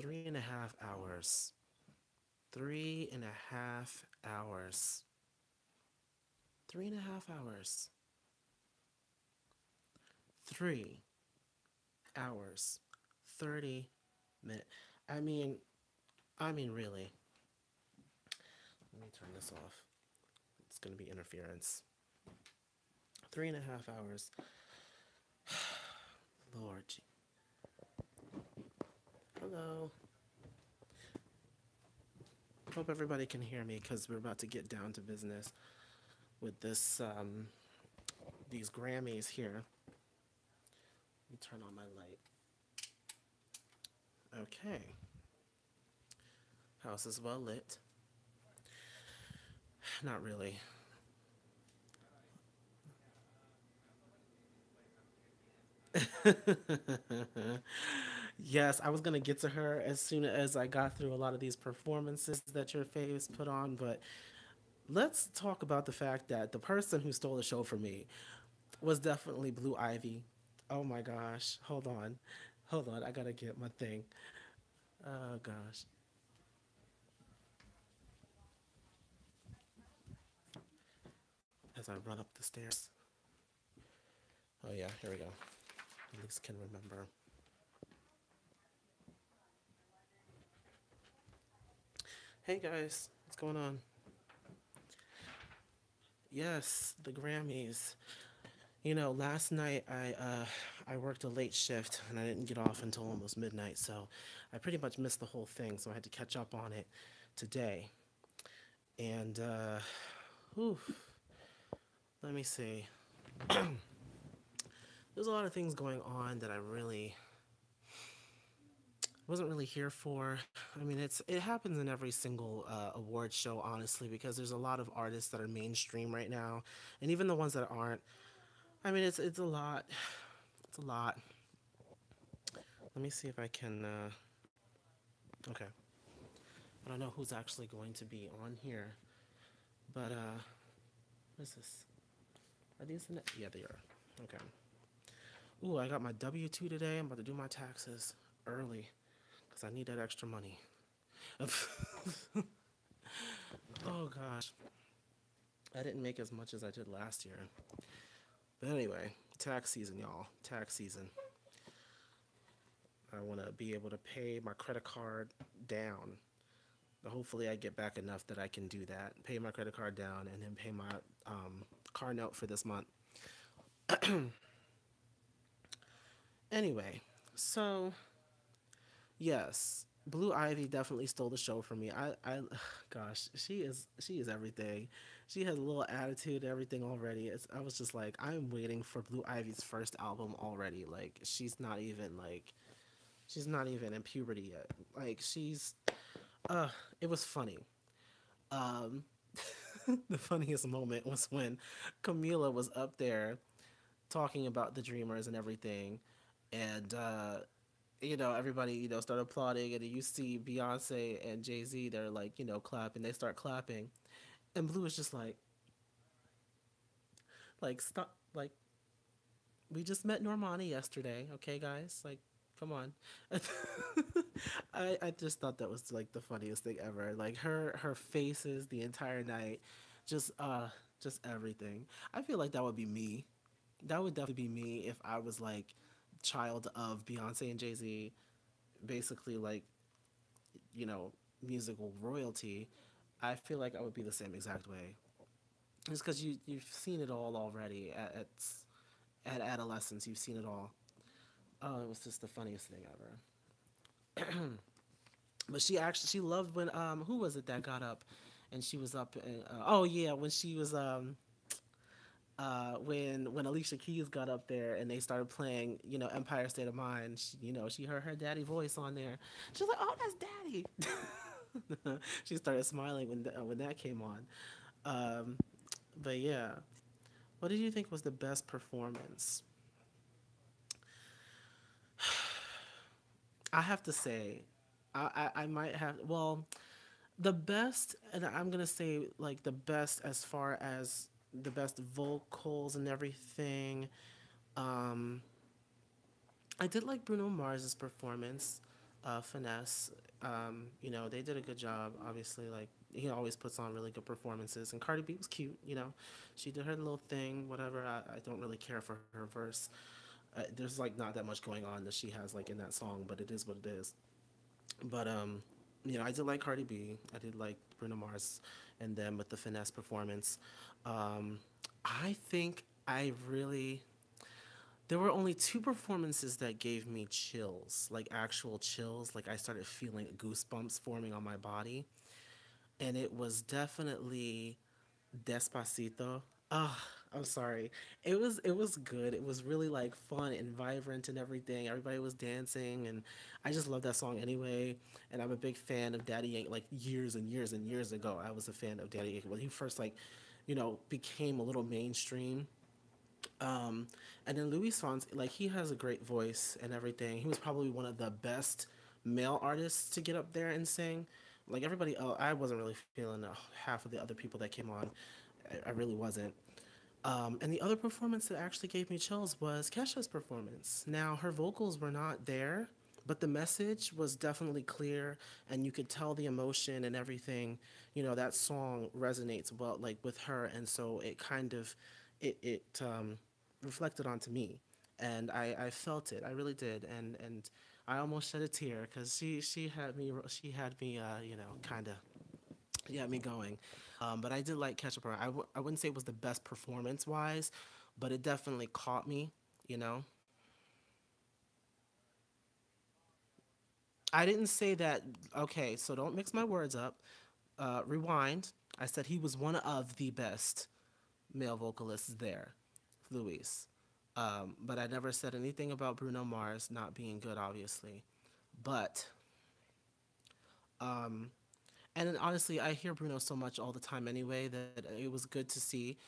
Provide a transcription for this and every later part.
3.5 hours. 3.5 hours. 3.5 hours. 3 hours. 30 minutes. I mean, really. Let me turn this off. It's gonna be interference. 3.5 hours. Lord. Hello. Hope everybody can hear me because we're about to get down to business with these Grammys here. Let me turn on my light. Okay. House is well lit. Not really. Yes, I was gonna get to her as soon as I got through a lot of these performances that your faves put on, but let's talk about the fact that the person who stole the show from me was definitely Blue Ivy. Oh my gosh. Hold on. Hold on. I gotta get my thing. Oh gosh. As I run up the stairs. Oh yeah, here we go. At least can remember. Hey guys, what's going on? Yes, the Grammys. You know, last night I worked a late shift and I didn't get off until almost midnight, so I pretty much missed the whole thing. So I had to catch up on it today. And whew, let me see. There's a lot of things going on that I really wasn't really here for. I mean, it happens in every single award show, honestly, because there's a lot of artists that are mainstream right now, and even the ones that aren't. I mean, it's a lot. It's a lot. Let me see if I can. Okay, I don't know who's actually going to be on here, but what is this? Are these in it? Yeah, they are. Okay. Ooh, I got my W-2 today. I'm about to do my taxes early because I need that extra money. Oh gosh, I didn't make as much as I did last year. But anyway, tax season, y'all. Tax season. I want to be able to pay my credit card down. Hopefully, I get back enough that I can do that. Pay my credit card down and then pay my car note for this month. Anyway, so yes, Blue Ivy definitely stole the show from me. Gosh, she is everything. She has a little attitude, everything already. I was just like, I'm waiting for Blue Ivy's first album already. Like, she's not even in puberty yet. Like, uh, it was funny. Um, the funniest moment was when Camila was up there talking about the Dreamers and everything, and everybody, start applauding, and then you see Beyonce and Jay-Z, they're like, clapping, they start clapping. And Blue is just stop, we just met Normani yesterday, okay, guys? Like, come on. I just thought that was like the funniest thing ever. Like her faces the entire night, just just everything. I feel like that would be me. That would definitely be me if I was like child of Beyonce and Jay-Z, basically like, you know, musical royalty. I feel like I would be the same exact way. Just because you've seen it all already at adolescence. You've seen it all. Oh, it was just the funniest thing ever. But she loved when who was it that got up, and she was up and oh yeah, when she was when Alicia Keys got up there and they started playing, Empire State of Mind. She heard her daddy voice on there. She was like, "Oh, that's daddy." She started smiling when that came on. Um, but yeah, what did you think was the best performance? I have to say, I might have. Well, the best, and I'm gonna say like the best as far as the best vocals and everything. Um, I did like Bruno Mars's performance. Finesse. You know, they did a good job. Obviously, like he always puts on really good performances. And Cardi B was cute. You know, she did her little thing. Whatever. I don't really care for her verse. There's like not that much going on that she has like in that song, but it is what it is. But you know, I did like Cardi B. I did like Bruno Mars, and then with the Finesse performance, um, I think I really there were only two performances that gave me chills, like actual chills. Like I started feeling goosebumps forming on my body. And it was definitely Despacito. Ah, I'm sorry. It was good. It was really like fun and vibrant and everything. Everybody was dancing and I just love that song anyway. And I'm a big fan of Daddy Yankee. Like years and years and years ago, I was a fan of Daddy Yankee when he first like, you know, became a little mainstream. Um, and then Louis Fonsi, like he has a great voice and everything. He was probably one of the best male artists to get up there and sing. Like everybody else, I wasn't really feeling half of the other people that came on. I really wasn't. And the other performance that actually gave me chills was Kesha's performance. Now, her vocals were not there, but the message was definitely clear, and you could tell the emotion and everything. You know, that song resonates well, like with her, and so it kind of, it reflected onto me, and I felt it. I really did, and I almost shed a tear because she had me you know kind of yeah, me going. But I did like Catch Up. I wouldn't say it was the best performance wise, but it definitely caught me. You know, I didn't say that. Okay, so don't mix my words up. Rewind. I said he was one of the best male vocalists there, Luis. But I never said anything about Bruno Mars not being good, obviously. But and then honestly, I hear Bruno so much all the time anyway that it was good to see.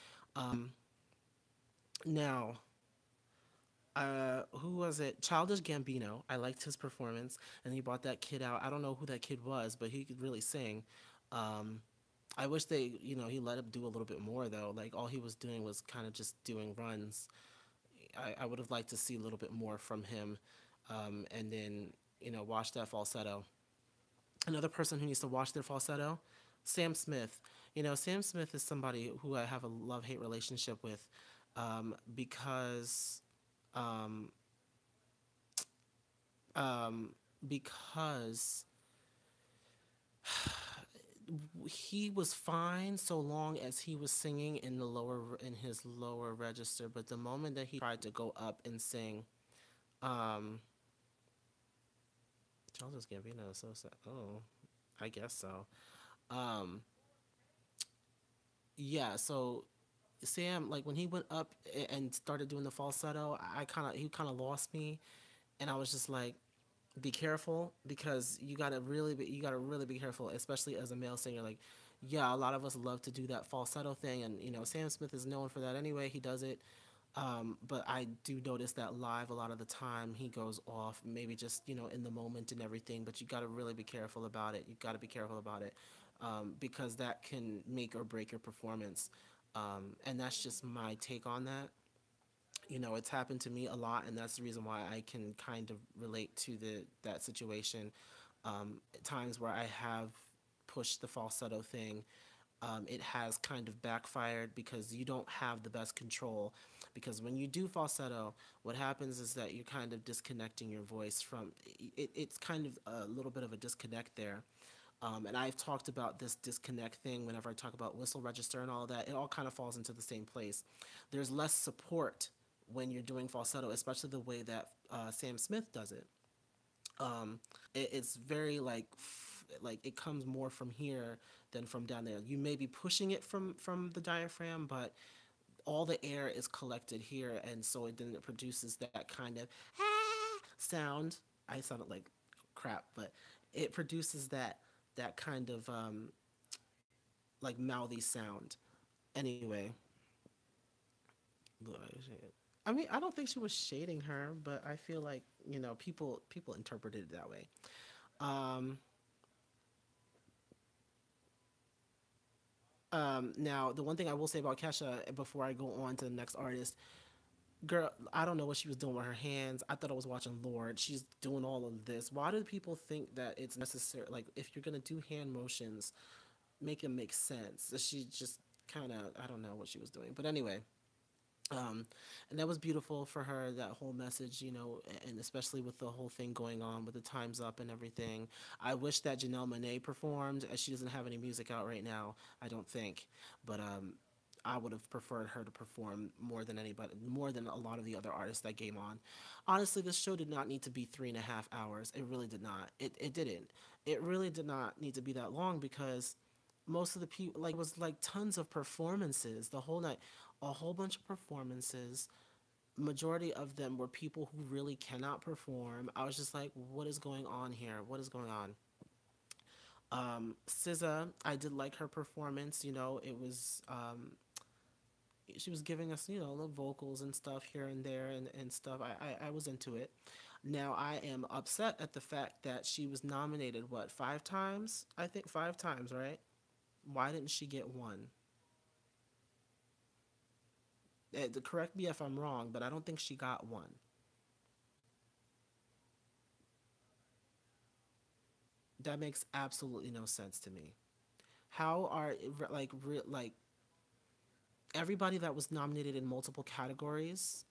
Now, who was it? Childish Gambino. I liked his performance, and he brought that kid out. I don't know who that kid was, but he could really sing. Um, I wish he let him do a little bit more though. Like all he was doing was kind of just doing runs. I would have liked to see a little bit more from him, and then watch that falsetto. Another person who needs to watch their falsetto, Sam Smith. Sam Smith is somebody who I have a love hate relationship with, because um, um, because he was fine so long as he was singing in his lower register, but the moment that he tried to go up and sing, um, Charles Gambino is so sad. Oh, I guess so. Um, yeah, so Sam, like when he went up and started doing the falsetto, he kind of lost me, and I was just like, be careful because you gotta really be careful, especially as a male singer. Like, yeah, a lot of us love to do that falsetto thing, and Sam Smith is known for that anyway. He does it, but I do notice that live a lot of the time he goes off, maybe just in the moment and everything. But you gotta really be careful about it. You gotta be careful about it, because that can make or break your performance. And that's just my take on that. It's happened to me a lot, and that's the reason why I can kind of relate to that situation. Times where I have pushed the falsetto thing, it has kind of backfired because you don't have the best control. Because when you do falsetto, what happens is that you're kind of disconnecting your voice from it. It's kind of a little bit of a disconnect there. And I've talked about this disconnect thing whenever I talk about whistle register and all that. It all kind of falls into the same place. There's less support when you're doing falsetto, especially the way that Sam Smith does it. It's very like it comes more from here than from down there. You may be pushing it from the diaphragm, but all the air is collected here, and so it produces that kind of sound. I sounded like crap, but it produces that kind of like mouthy sound. Anyway, I mean, I don't think she was shading her, but I feel like people interpreted it that way. Um, now, the one thing I will say about Kesha before I go on to the next artist, girl, I don't know what she was doing with her hands. I thought I was watching Lord. She's doing all of this. Why do people think that it's necessary? Like, if you're gonna do hand motions, make it make sense. She just kind of, I don't know what she was doing. But anyway, um, and that was beautiful for her, that whole message, and especially with the whole thing going on with the Time's Up and everything. I wish that Janelle Monáe performed, as she doesn't have any music out right now, I don't think. But I would have preferred her to perform more than anybody, more than a lot of the other artists that came on. Honestly, this show did not need to be 3.5 hours. It really did not. It didn't. It really did not need to be that long because most of the people, like, it was like tons of performances the whole night, a whole bunch of performances. Majority of them were people who really cannot perform. I was just like, what is going on here? What is going on? SZA, I did like her performance. It was she was giving us, the vocals and stuff here and there and stuff. I was into it. Now I am upset at the fact that she was nominated, what, 5 times? I think 5 times, right? Why didn't she get one? Correct me if I'm wrong, but I don't think she got one. That makes absolutely no sense to me. How are, like, everybody that was nominated in multiple categories,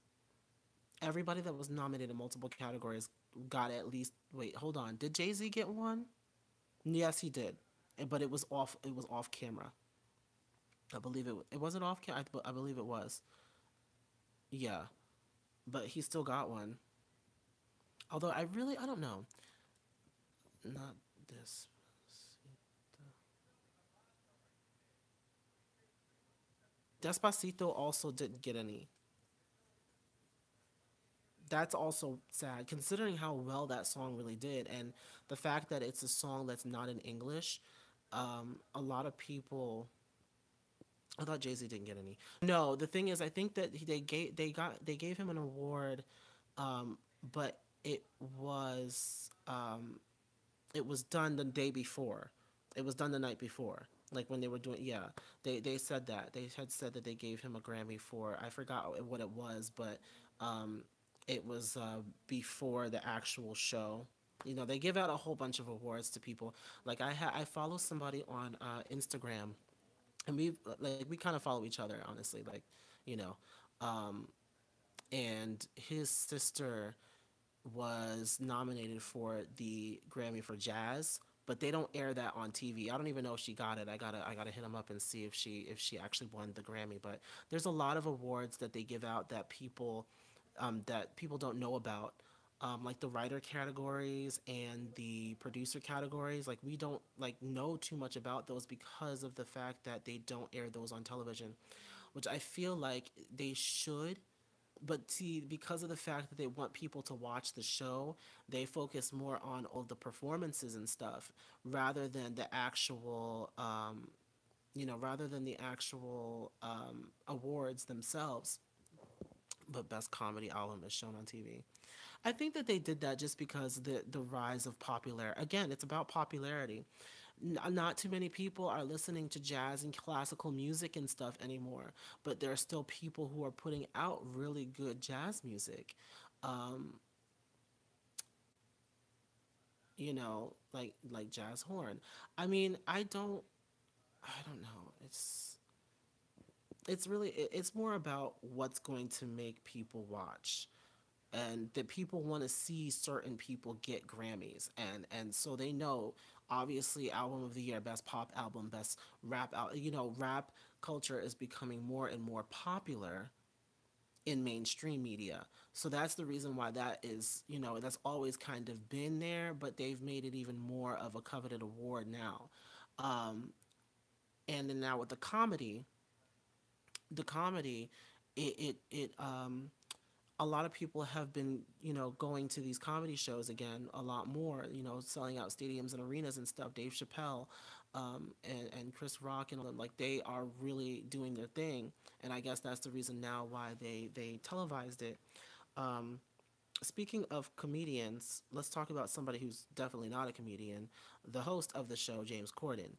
everybody that was nominated in multiple categories got at least, wait, hold on. Did Jay-Z get one? Yes, he did. But it was off camera. I believe it wasn't off camera. I believe it was. Yeah, but he still got one. Although I don't know. Not this. Despacito also didn't get any. That's also sad, considering how well that song really did, and the fact that it's a song that's not in English. A lot of people. I thought Jay Z didn't get any. No, the thing is, I think that they gave him an award, um, but was um, it was done the day before. It was done the night before. Like when they were doing, yeah, they said that they had said that they gave him a Grammy for, I forgot what it was, but um, it was before the actual show. They give out a whole bunch of awards to people. Like I follow somebody on Instagram, and we kind of follow each other, honestly. Like, you know, um, and his sister was nominated for the Grammy for jazz, but they don't air that on TV. I don't even know if she got it. I gotta hit him up and see if she actually won the Grammy. But there's a lot of awards that they give out that people don't know about. Like the writer categories and the producer categories, like we don't like know too much about those because of the fact that they don't air those on television, which I feel like they should. But see, because of the fact that they want people to watch the show, they focus more on all the performances and stuff rather than the actual, awards themselves. But best comedy album is shown on TV. I think that they did that just because the rise of popularity. Again, it's about popularity. Not too many people are listening to jazz and classical music and stuff anymore, but there are still people who are putting out really good jazz music. Um, like jazz horn. I mean, I don't know. It's really it's more about what's going to make people watch, and that people want to see certain people get Grammys, and so they know, obviously, album of the year, best pop album, best rap out. Rap culture is becoming more and more popular in mainstream media. So that's the reason why that's always kind of been there, but they've made it even more of a coveted award now. Um, and then now with the comedy, it a lot of people have been, going to these comedy shows again a lot more, selling out stadiums and arenas and stuff. Dave Chappelle, and Chris Rock and all them, like, they are really doing their thing. And I guess that's the reason now why they televised it. Um, Speaking of comedians, let's talk about somebody who's definitely not a comedian, the host of the show, James Corden.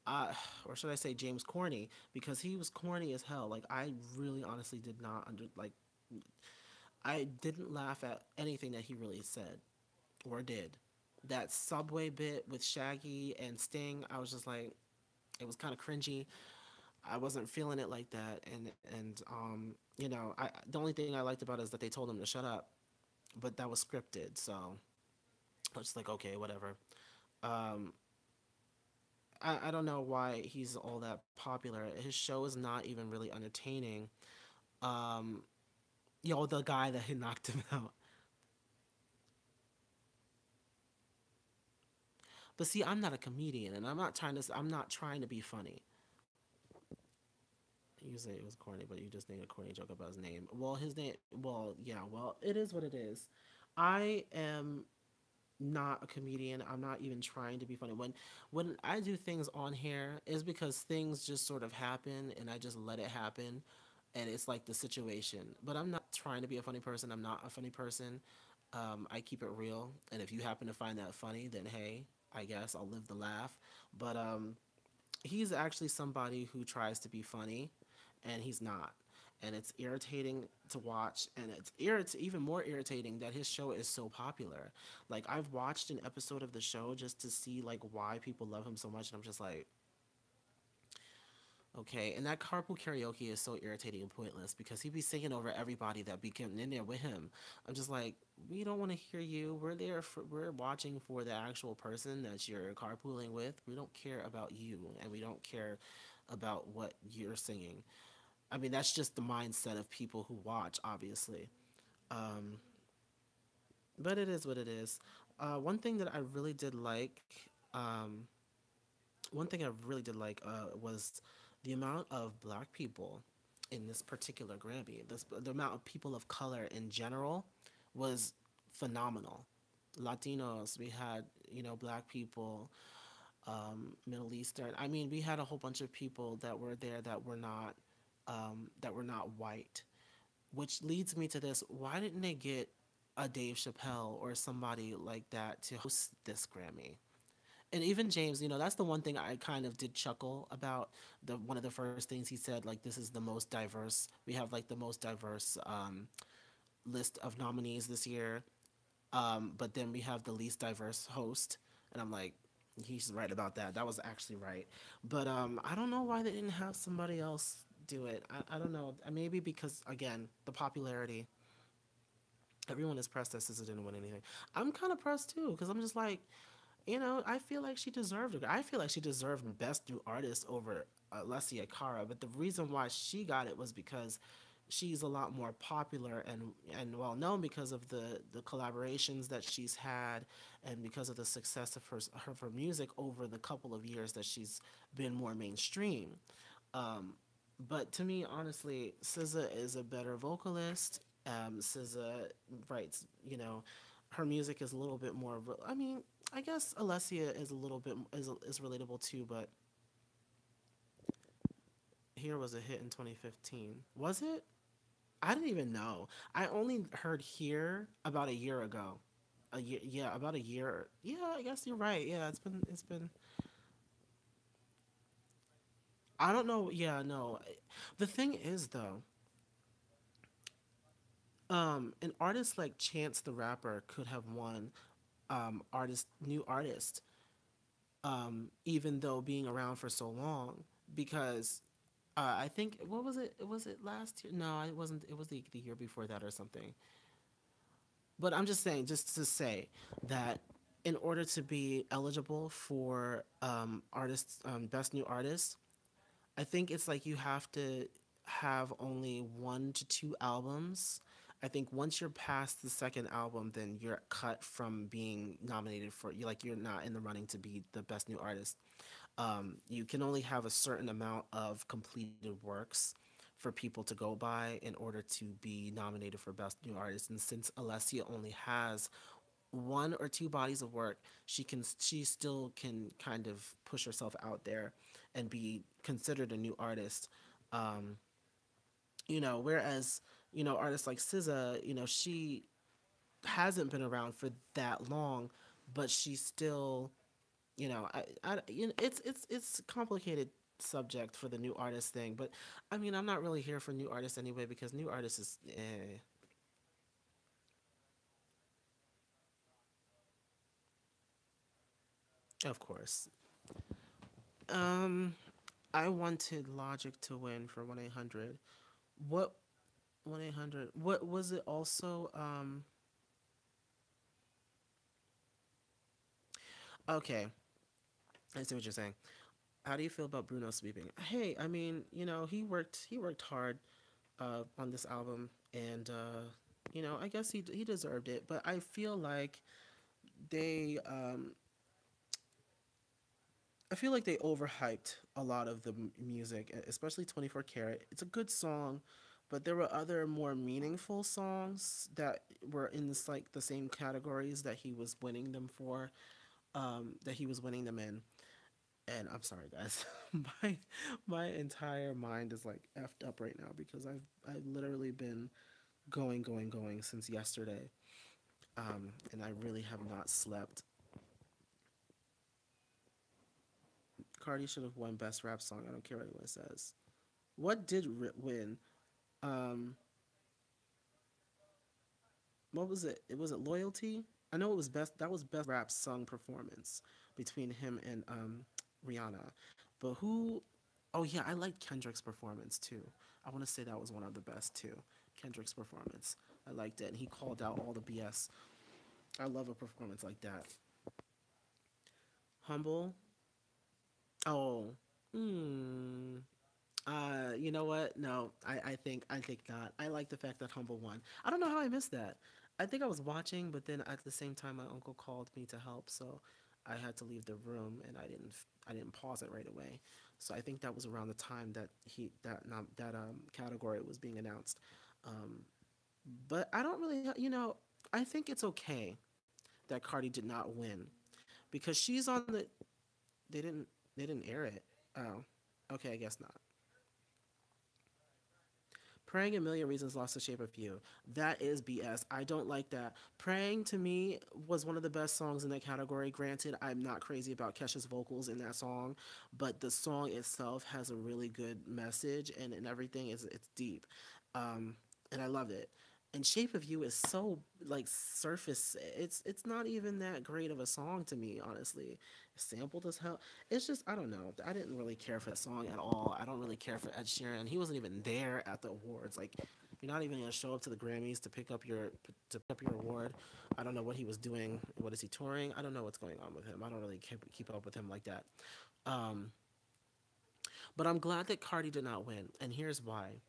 Or should I say James Corny, because he was corny as hell. Like, I really honestly did not I didn't laugh at anything that he really said or did. That subway bit with Shaggy and Sting, I was just like, it was kind of cringy. I wasn't feeling it like that, and you know, the only thing I liked about it is that they told him to shut up, but that was scripted, so I was just like, okay, whatever. Um, I don't know why he's all that popular. His show is not even really entertaining. Um, yo, the guy that he knocked him out. But see, I'm not a comedian, and I'm not trying to be funny. You say it was corny, but you just made a corny joke about his name. Well, his name. Well, yeah. Well, it is what it is. I am not a comedian. I'm not even trying to be funny. When I do things on here, is because things just sort of happen, and I just let it happen, and it's like the situation. But I'm not trying to be a funny person. I'm not a funny person. I keep it real, and if you happen to find that funny, then hey, I guess I'll live the laugh. But he's actually somebody who tries to be funny, and he's not. And it's irritating to watch, and even more irritating that his show is so popular. Like, I've watched an episode of the show just to see like why people love him so much, and I'm just like, okay. And that carpool karaoke is so irritating and pointless because he'd be singing over everybody that be getting in there with him. I'm just like, we don't want to hear you. We're watching for the actual person that you're carpooling with. We don't care about you, and we don't care about what you're singing. I mean, that's just the mindset of people who watch, obviously. Um, but it is what it is. One thing that I really did like, um, one thing I really did like was the amount of black people in this particular Grammy. The amount of people of color in general was phenomenal. Latinos, we had, you know, black people, Middle Eastern. I mean, we had a whole bunch of people that were there that were not white, which leads me to this: why didn't they get a Dave Chappelle or somebody like that to host this Grammy? And even James, you know, that's the one thing I kind of did chuckle about. The one of the first things he said, like, this is the most diverse. We have like the most diverse list of nominees this year, but then we have the least diverse host, and I'm like, he's right about that. That was actually right. But I don't know why they didn't have somebody else do it. I don't know. Maybe because, again, the popularity. Everyone is pressed that SZA didn't win anything. I'm kind of pressed too because I'm just like, you know, I feel like she deserved it. I feel like she deserved Best New Artist over Alessia Cara, but the reason why she got it was because she's a lot more popular and well known because of the collaborations that she's had and because of the success of her music over the couple of years that she's been more mainstream. Um, but to me, honestly, SZA is a better vocalist. SZA writes, you know, her music is a little bit more. I mean, I guess Alessia is a little bit is relatable too, but Here was a hit in 2015. Was it? I didn't even know. I only heard Here about a year ago. A year, yeah, about a year. Yeah, I guess you're right. Yeah, it's been. I don't know. Yeah, no. The thing is though, an artist like Chance the Rapper could have won new artist, even though being around for so long, because I think what was it? Was it last year? No, it wasn't. It was the year before that or something. But I'm just saying, just to say that in order to be eligible for artists, best new artist, I think it's like you have to have only 1 to 2 albums. I think once you're past the second album, then you're cut from being nominated for. You like you're not in the running to be the best new artist. You can only have a certain amount of completed works for people to go by in order to be nominated for best new artist. And since Alessia only has 1 or 2 bodies of work, she still can kind of push herself out there and be considered a new artist. Um, you know, whereas artists like SZA, she hasn't been around for that long, but she's still, it's complicated subject for the new artist thing. But I mean, I'm not really here for new artists anyway because new artists is of course. Um, I wanted Logic to win for 1-800. What 1-800? What was it also? Okay, I see what you're saying. How do you feel about Bruno sweeping? Hey, I mean, he worked hard on this album, and I guess he deserved it. But I feel like they I feel like they overhyped a lot of the music, especially 24 Karat. It's a good song, but there were other more meaningful songs that were in this like the same categories that he was winning them for, that he was winning them in. And I'm sorry, guys, my my entire mind is like effed up right now because I've literally been going since yesterday, and I really have not slept. Cardi should have won Best Rap Song. I don't care what anyone says. What did win? Um, what was it? It was it Loyalty. I know it was best. That was best rap sung performance between him and Rihanna. But who? Oh yeah, I liked Kendrick's performance too. I want to say that was one of the best too. Kendrick's performance. I liked it, and he called out all the BS. I love a performance like that. Humble. Oh. Hmm. You know what? No, I think not. I like the fact that Humble won. I don't know how I missed that. I think I was watching, but then at the same time, my uncle called me to help, so I had to leave the room, and I didn't pause it right away. So I think that was around the time that category was being announced. Um, but I don't really, I think it's okay that Cardi did not win because she's on the. They didn't they didn't air it. Oh, okay, I guess not. Praying a Million Reasons lost the shape of you. That is BS. I don't like that. Praying to me was one of the best songs in that category. Granted, I'm not crazy about Kesha's vocals in that song, but the song itself has a really good message and everything is it's deep. And I loved it. And Shape of You is so like surface. It's not even that great of a song to me, honestly. Sampled as hell. It's just I don't know. I didn't really care for that song at all. I don't really care for Ed Sheeran. He wasn't even there at the awards. Like you're not even gonna show up to the Grammys to pick up your award. I don't know what he was doing. What is he touring? I don't know what's going on with him. I don't really keep up with him like that. Um, but I'm glad that Cardi did not win, and here's why.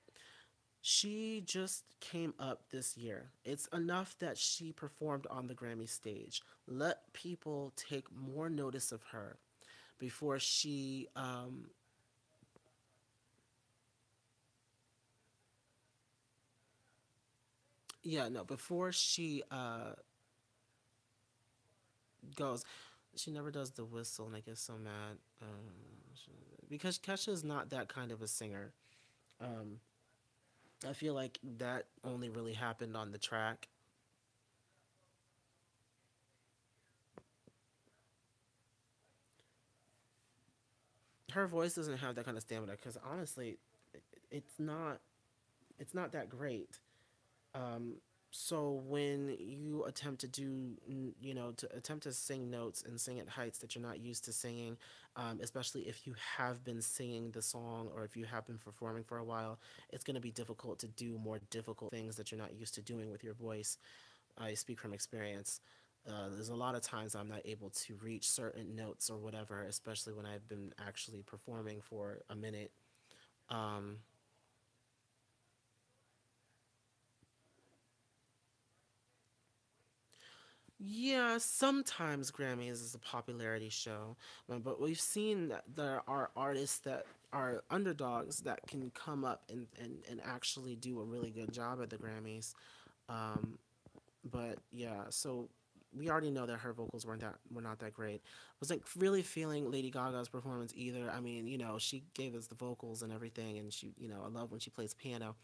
She just came up this year. It's enough that she performed on the Grammy stage. Let people take more notice of her before she yeah, no, before she goes. She never does the whistle and I get so mad. Because Kesha's not that kind of a singer. Um I feel like that only really happened on the track. Her voice doesn't have that kind of stamina because honestly, it's not it's not that great. Um, so when you attempt to to attempt to sing notes and sing at heights that you're not used to singing, especially if you have been singing the song or if you have been performing for a while, it's going to be difficult to do more difficult things that you're not used to doing with your voice. I speak from experience. There's a lot of times I'm not able to reach certain notes or whatever, especially when I've been actually performing for a minute. Um, Yeah, sometimes Grammys is a popularity show, but we've seen that there are artists that are underdogs that can come up and actually do a really good job at the Grammys. Um, but yeah, so we already know that her vocals were not that great. I was like really feeling Lady Gaga's performance either. I mean, she gave us the vocals and everything, and I love when she plays piano.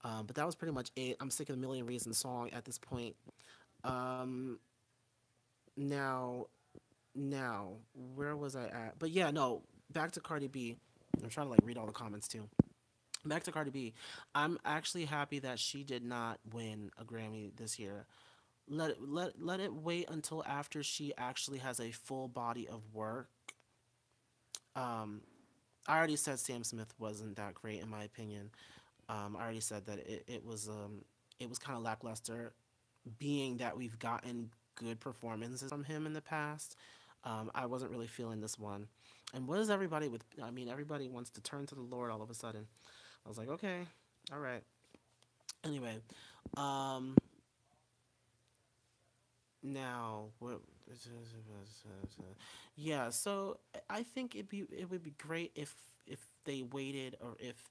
But that was pretty much it. I'm sick of the Million Reasons song at this point. Um, now, now, where was I at? But yeah, no, back to Cardi B. I'm trying to like read all the comments too. Back to Cardi B. I'm actually happy that she did not win a Grammy this year. Let it wait until after she actually has a full body of work. Um, I already said Sam Smith wasn't that great in my opinion. I already said that it was kind of lackluster, being that we've gotten good performances from him in the past. I wasn't really feeling this one. And what is everybody with? I mean, everybody wants to turn to the Lord all of a sudden. I was like, okay, all right. Anyway, um, now what? Yeah, so I think it would be great if they waited, or if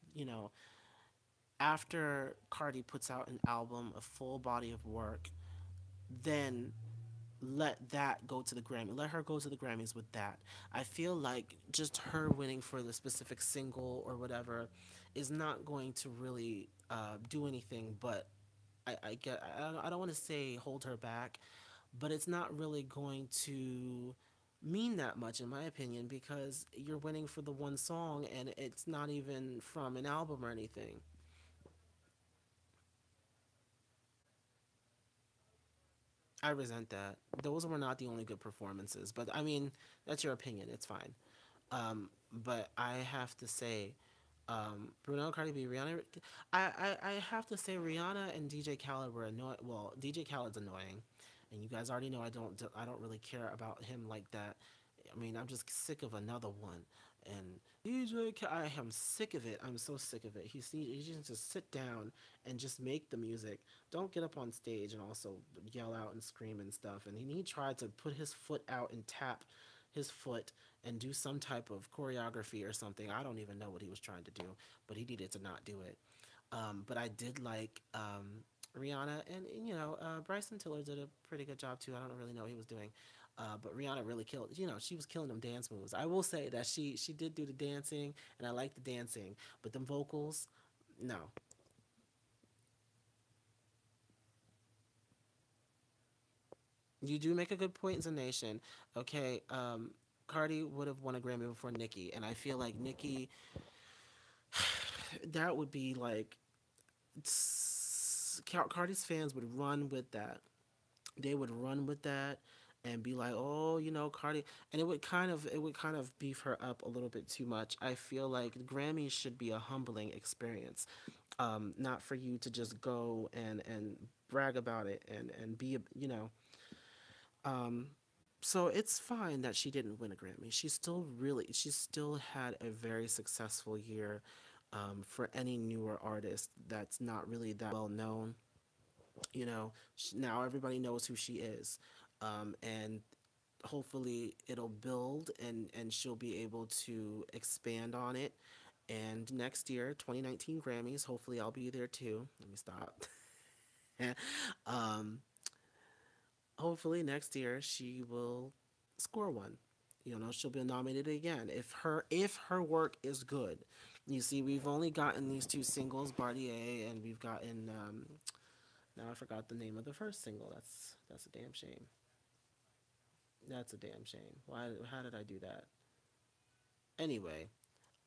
after Cardi puts out an album, a full body of work, then let that go to the Grammy. Let her go to the Grammys with that. I feel like just her winning for the specific single or whatever is not going to really do anything. But I don't want to say hold her back, but it's not really going to mean that much in my opinion, because you're winning for the one song and it's not even from an album or anything. I resent that. Those were not the only good performances, but I mean, that's your opinion. It's fine. But I have to say, Bruno, Cardi B, Rihanna. I have to say Rihanna and DJ Khaled were annoying. Well, DJ Khaled's annoying, and you guys already know I don't really care about him like that. I mean, I'm just sick of another one. And I am sick of it. I'm so sick of it. He needs to sit down and just make the music. Don't get up on stage and also yell out and scream and stuff. And he tried to put his foot out and tap his foot and do some type of choreography or something. I don't even know what he was trying to do, but he needed to not do it. But I did like Rihanna, and Bryson Tiller did a pretty good job too. I don't really know what he was doing, but Rihanna really killed. She was killing them dance moves. I will say that she did do the dancing, and I like the dancing, but them vocals, no. You do make a good point, Nation. Okay, Cardi would have won a Grammy before Nicki, and I feel like Nicki, that would be like Cardi's fans would run with that. They would run with that and be like, "Oh, Cardi," and it would kind of beef her up a little bit too much. I feel like Grammys should be a humbling experience, not for you to just go and brag about it and be, um, so it's fine that she didn't win a Grammy. She still had a very successful year. For any newer artist that's not really that well known, now everybody knows who she is, and hopefully it'll build, and she'll be able to expand on it. And next year, 2019 Grammys, hopefully I'll be there too. Let me stop. um, Hopefully next year she will score one. She'll be nominated again if her work is good. You see, we've only gotten these two singles, Bartier, and we've gotten now I forgot the name of the first single. That's a damn shame. That's a damn shame. Why? How did I do that? Anyway,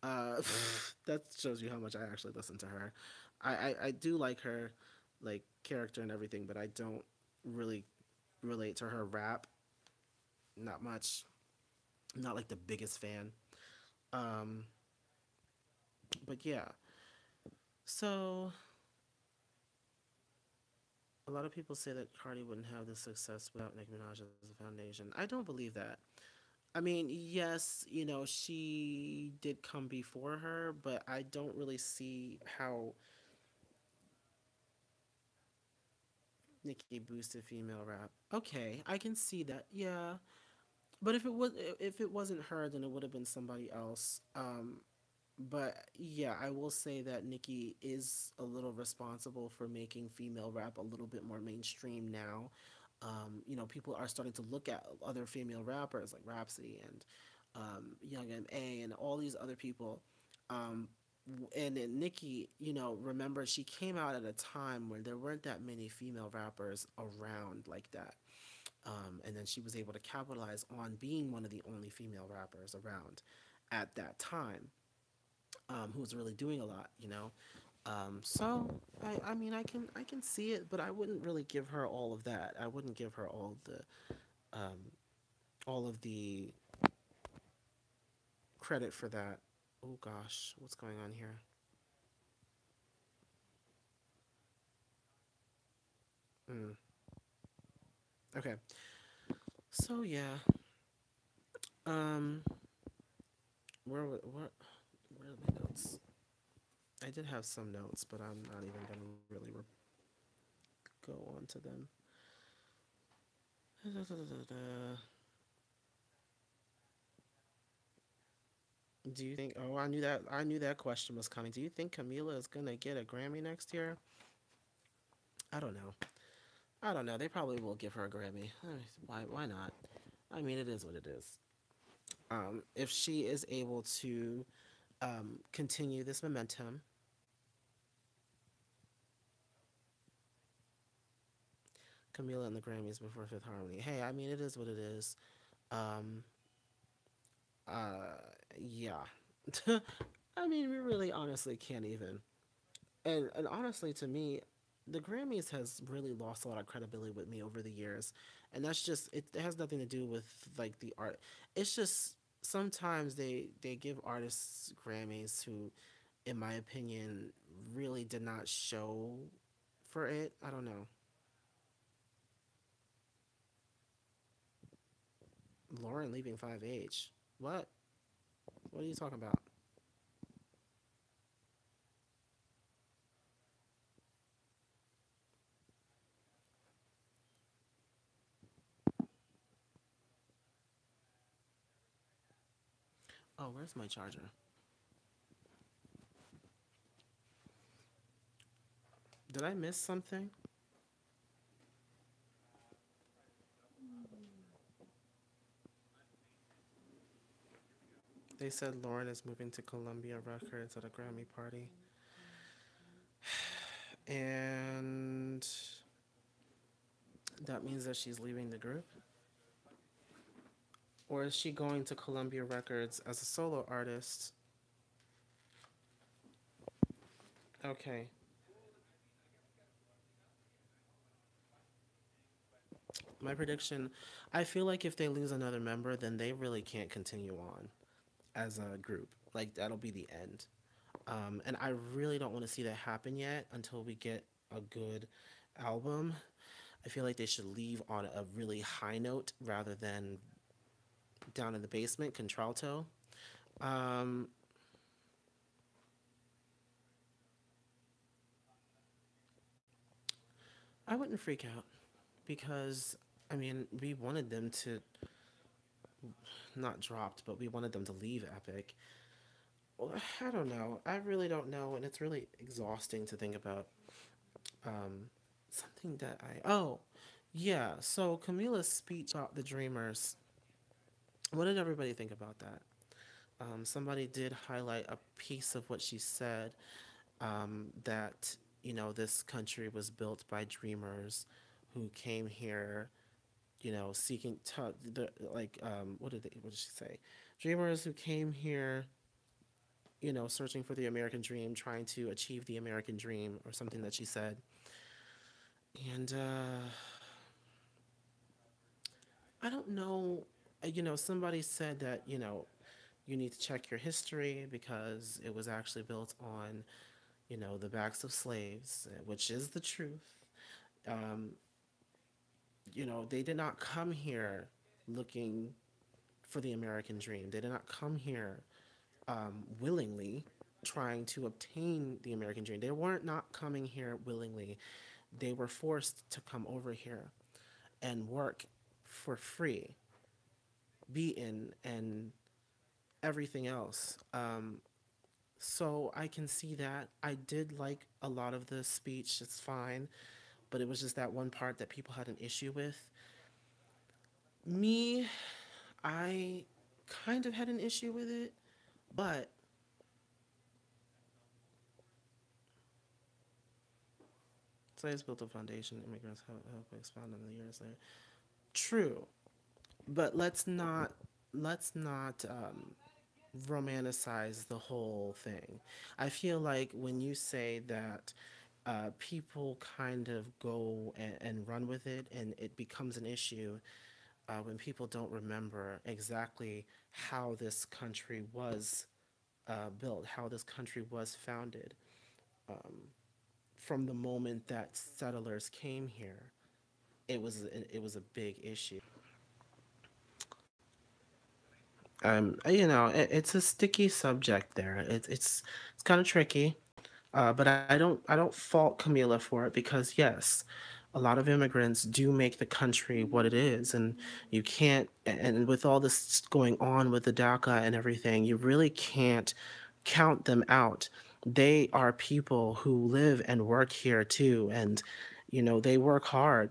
uh, that shows you how much I actually listen to her. I do like her, like, character and everything, but I don't really relate to her rap. Not much. I'm not like the biggest fan. Um, but yeah. So a lot of people say that Cardi wouldn't have the success without Nicki Minaj as a foundation. I don't believe that. I mean, yes, she did come before her, but I don't really see how Nicki boosted female rap. Okay, I can see that. Yeah. But if it wasn't her, then it would have been somebody else. But yeah, I will say that Nicki is a little responsible for making female rap a little bit more mainstream now. People are starting to look at other female rappers like Rhapsody and Young M.A. and all these other people. And then Nicki, remember, she came out at a time where there weren't that many female rappers around like that. And then she was able to capitalize on being one of the only female rappers around at that time. who's really doing a lot, you know. So I mean, I can see it, but I wouldn't really give her all of that. I wouldn't give her um, all of the credit for that. Oh gosh, what's going on here? Mm, okay, so yeah, um, where are my notes? I did have some notes, but I'm not even gonna really go on to them. Do you think? Oh, I knew that. I knew that question was coming. Do you think Camila is gonna get a Grammy next year? I don't know. I don't know. They probably will give her a Grammy. Why? Why not? I mean, it is what it is. If she is able to continue this momentum, Camila and the Grammys before Fifth Harmony. Hey, I mean, it is what it is. Um, uh, yeah. I mean, we really honestly can't even. And honestly, to me, the Grammys has really lost a lot of credibility with me over the years, and that's just it has nothing to do with like the art. It's just sometimes they give artists Grammys who, in my opinion, really did not show for it. I don't know. Lauren leaving 5H. What? What are you talking about? Oh, where's my charger? Did I miss something? They said Lauren is moving to Columbia Records at a Grammy party. And that means that she's leaving the group? Or is she going to Columbia Records as a solo artist? Okay. My prediction, I feel like if they lose another member, then they really can't continue on as a group. Like, that'll be the end. And I really don't want to see that happen yet until we get a good album. I feel like they should leave on a really high note rather than down in the basement, contralto. Um, I wouldn't freak out because, I mean, we wanted them to not dropped, but we wanted them to leave Epic. Well, I don't know. I really don't know, and it's really exhausting to think about. Um, something that I oh, yeah. So Camila's speech about the Dreamers. What did everybody think about that? Somebody did highlight a piece of what she said, that this country was built by dreamers who came here, seeking to the like what did she say? Dreamers who came here, searching for the American dream, trying to achieve the American dream, or something that she said. And I don't know. Somebody said that you need to check your history because it was actually built on the backs of slaves, which is the truth. Um, they did not come here looking for the American dream. They did not come here willingly trying to obtain the American dream. They weren't not coming here willingly. They were forced to come over here and work for free, beaten and everything else. So I can see that. I did like a lot of the speech. It's fine, but it was just that one part that people had an issue with. Me, I kind of had an issue with it, but slaves built a foundation. Immigrants help expand on the years later. True, but let's not. romanticize the whole thing. I feel like when you say that people kind of go and run with it and it becomes an issue when people don't remember exactly how this country was built, how this country was founded from the moment that settlers came here. It was a big issue. You know, it's a sticky subject there. It's kind of tricky. But I don't fault Camila for it because yes, a lot of immigrants do make the country what it is, and you can't. And with all this going on with the DACA and everything, you really can't count them out. They are people who live and work here too, and you know they work hard.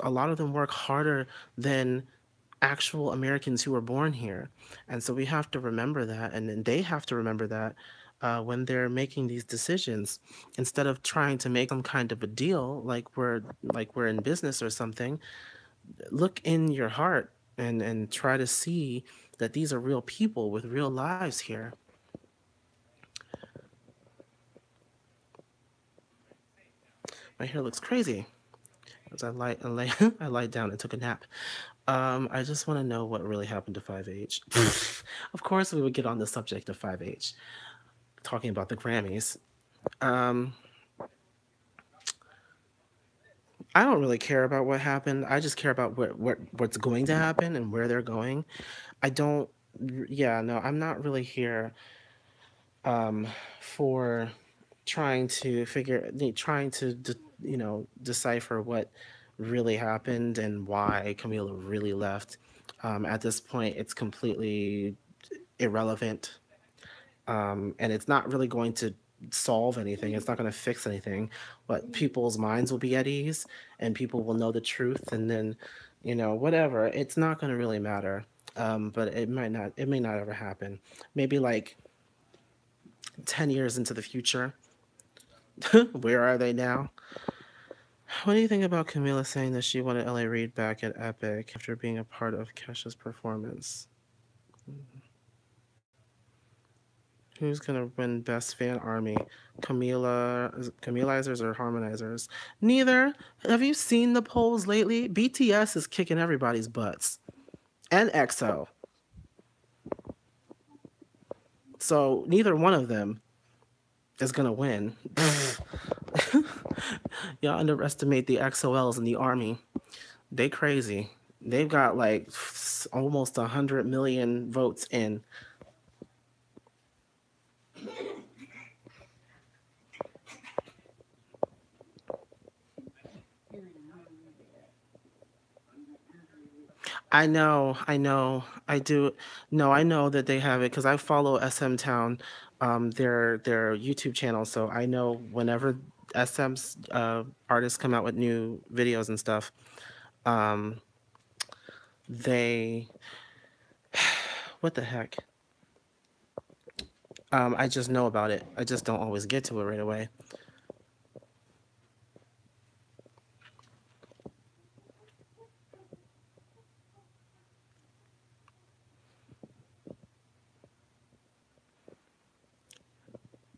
A lot of them work harder than actual Americans who were born here. And so we have to remember that, and then they have to remember that when they're making these decisions, instead of trying to make some kind of a deal like we're in business or something. Look in your heart and try to see that these are real people with real lives here. My hair looks crazy as I lied down and took a nap. I just want to know what really happened to 5H. Of course, we would get on the subject of 5H, talking about the Grammys. Um, I don't really care about what happened. I just care about what's going to happen and where they're going. I don't. Yeah, no, I'm not really here um, for trying to decipher what really happened and why Camila really left. At this point, it's completely irrelevant, and it's not really going to solve anything. It's not going to fix anything, but people's minds will be at ease, and people will know the truth, and then, whatever. It's not going to really matter. But it might not. It may not ever happen. Maybe like 10 years into the future. Where are they now? What do you think about Camila saying that she wanted LA Reid back at Epic after being a part of Kesha's performance? Who's gonna win Best Fan Army? Camilizers or Harmonizers? Neither. Have you seen the polls lately? BTS is kicking everybody's butts, and EXO. So neither one of them is gonna win. Y'all underestimate the XOLs in the army. They crazy. They've got like almost 100 million votes in. I know, I do. No, I know that they have it because I follow SM Town, their YouTube channel. So I know whenever SM's artists come out with new videos and stuff, um, they, what the heck? I just know about it. I just don't always get to it right away.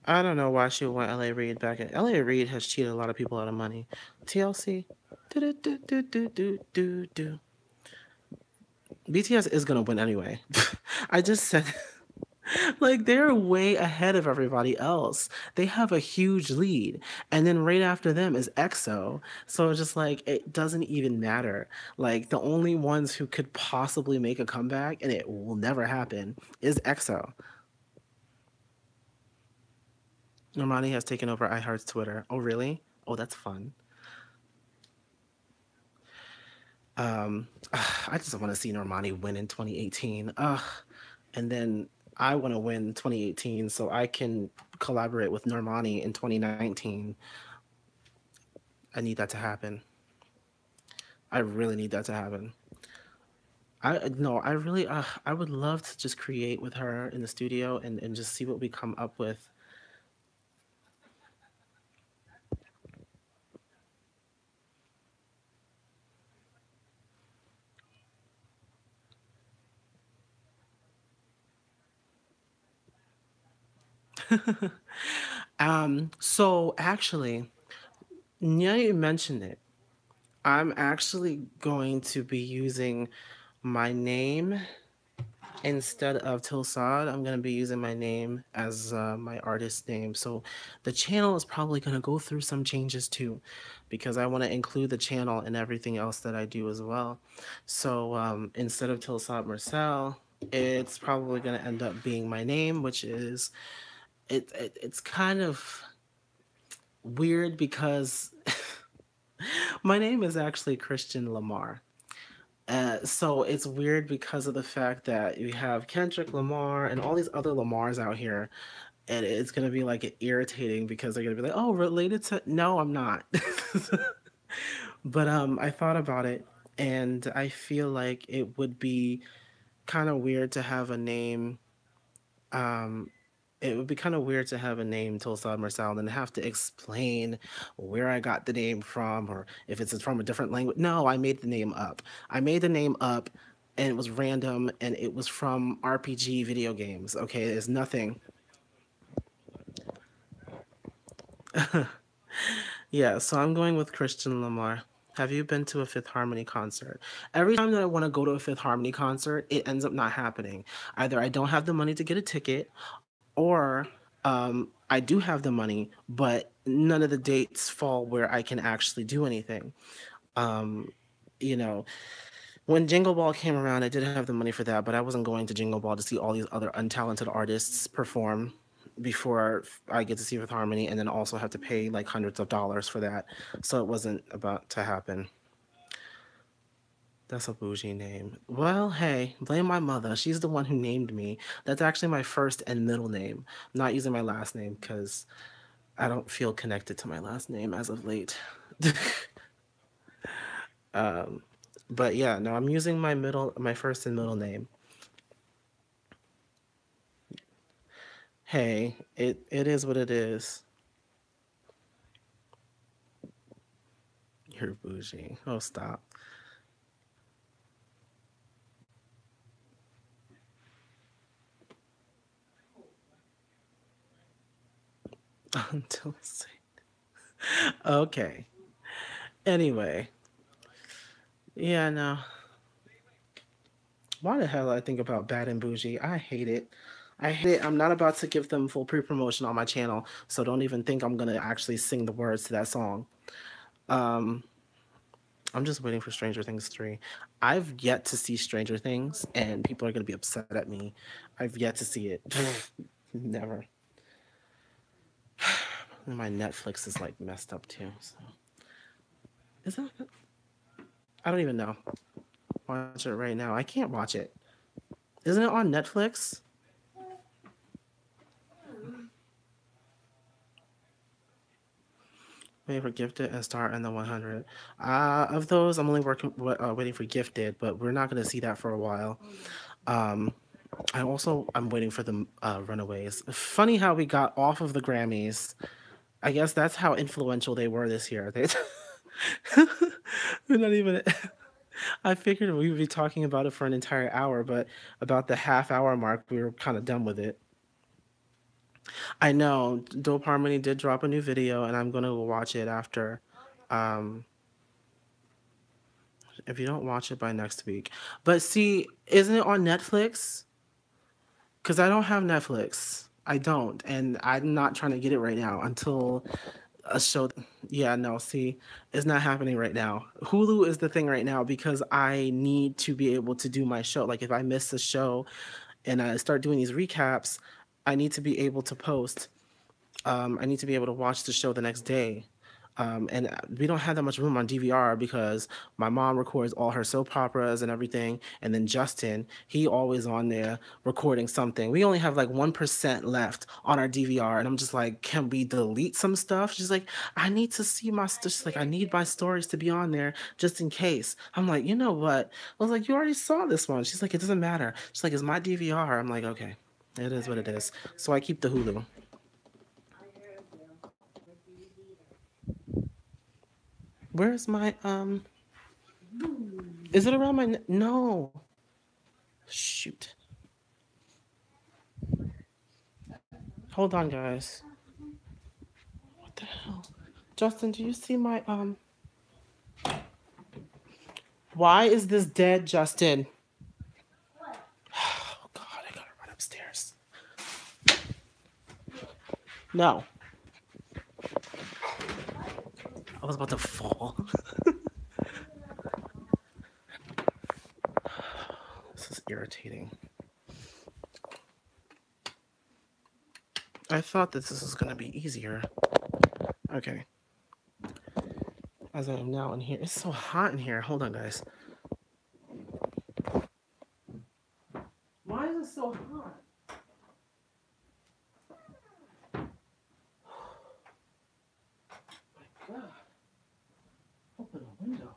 I don't know why she would want LA Reid back. LA Reid has cheated a lot of people out of money. TLC. Do do do do do do do do. BTS is gonna win anyway. I just said, like, they're way ahead of everybody else. They have a huge lead, and then right after them is EXO. So it's just like it doesn't even matter. Like the only ones who could possibly make a comeback, and it will never happen, is EXO. Normani has taken over iHeart's Twitter. Oh really? Oh, that's fun. Um, I just want to see Normani win in 2018. And then I want to win 2018 so I can collaborate with Normani in 2019. I need that to happen. I really need that to happen. I no, I really I would love to just create with her in the studio and just see what we come up with. So actually, now you mentioned it, I'm actually going to be using my name instead of Tilsade. I'm going to be using my name as my artist name. So the channel is probably going to go through some changes too, because I want to include the channel and everything else that I do as well. So instead of Tilsade Marcel, it's probably going to end up being my name, which is it's kind of weird because my name is actually Christian Lamar. So it's weird because of the fact that you have Kendrick Lamar and all these other Lamars out here, and it's gonna be like irritating because they're gonna be like, "Oh, related to?" No, I'm not. But I thought about it, and I feel like it would be kind of weird to have a name. Um, it would be kind of weird to have a name Tilsad Marcel and have to explain where I got the name from or if it's from a different language. No, I made the name up. I made the name up and it was random and it was from RPG video games. Okay, there's nothing. Yeah, so I'm going with Christian Lamar. Have you been to a Fifth Harmony concert? Every time that I want to go to a Fifth Harmony concert, it ends up not happening. Either I don't have the money to get a ticket, or I do have the money, but none of the dates fall where I can actually do anything. Um, you know, when Jingle Ball came around, I did have the money for that, but I wasn't going to Jingle Ball to see all these other untalented artists perform before I get to see with Harmony, and then also have to pay like hundreds of dollars for that. So it wasn't about to happen. That's a bougie name. Well, hey, blame my mother. She's the one who named me. That's actually my first and middle name. I'm not using my last name because I don't feel connected to my last name as of late. um, but yeah, no, I'm using my first and middle name. Hey, it is what it is. You're bougie. Oh, stop. Until okay. Anyway, yeah, no. Why the hell I think about bad and bougie? I hate it. I hate it. I'm not about to give them full pre-promotion on my channel, so don't even think I'm gonna actually sing the words to that song. Um, I'm just waiting for Stranger Things 3. I've yet to see Stranger Things, and people are gonna be upset at me. I've yet to see it. Never. My Netflix is like messed up too. So is that? I don't even know. Watch it right now. I can't watch it. Isn't it on Netflix? Waiting for Gifted and Star and the 100. Of those, I'm only waiting for Gifted, but we're not going to see that for a while. Um, I'm waiting for the Runaways. Funny how we got off of the Grammys. I guess that's how influential they were this year. They we're not even. I figured we would be talking about it for an entire hour, but about the half hour mark, we were kind of done with it. I know Dope Harmony did drop a new video, and I'm gonna go watch it after. Um, if you don't watch it by next week, but see, isn't it on Netflix? Because I don't have Netflix. I don't, and I'm not trying to get it right now until a show. Yeah, no, see, it's not happening right now. Hulu is the thing right now because I need to be able to do my show. Like if I miss a show and I start doing these recaps, I need to be able to post. I need to be able to watch the show the next day. And we don't have that much room on DVR because my mom records all her soap operas and everything, and then Justin, he always on there recording something. We only have like 1% left on our DVR, and I'm just like, can we delete some stuff? She's like, I need to see my She's like, I need my stories to be on there just in case. I'm like, you know what? I was like, you already saw this one. She's like, it doesn't matter. She's like, it's my DVR. I'm like, okay, it is what it is. So I keep the Hulu. Where's my Is it around my no? Shoot. Hold on, guys. What the hell? Justin, do you see my Why is this dead, Justin? Oh God, I gotta run upstairs. No. I was about to fall. This is irritating. I thought that this was gonna be easier. Okay. As I am now in here. It's so hot in here. Hold on, guys. Why is it so hot? My God. Open a window.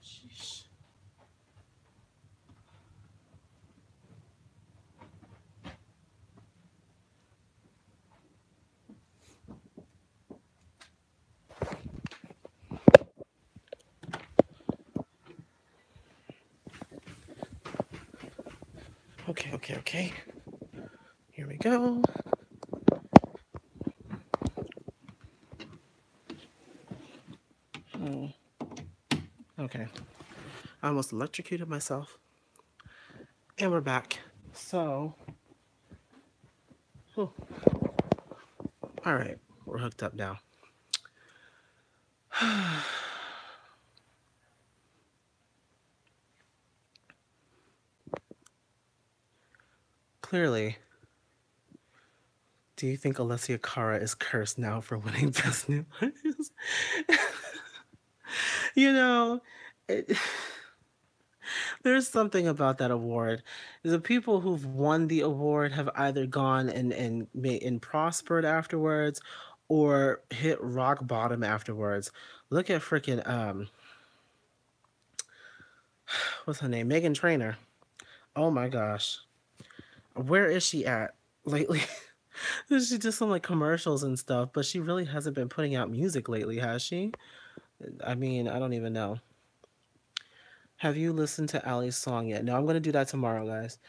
Sheesh. Okay. Here we go. Okay. I almost electrocuted myself. And we're back. So, all right, we're hooked up now. Clearly, do you think Alessia Cara is cursed now for winning Best New Artist? You know, there's something about that award. The people who've won the award have either gone and prospered afterwards, or hit rock bottom afterwards. Look at freaking what's her name? Megan Trainor. Oh my gosh, where is she at lately? She did some like commercials and stuff, but she really hasn't been putting out music lately, has she? I mean, I don't even know. Have you listened to Ali's song yet? No, I'm gonna do that tomorrow, guys.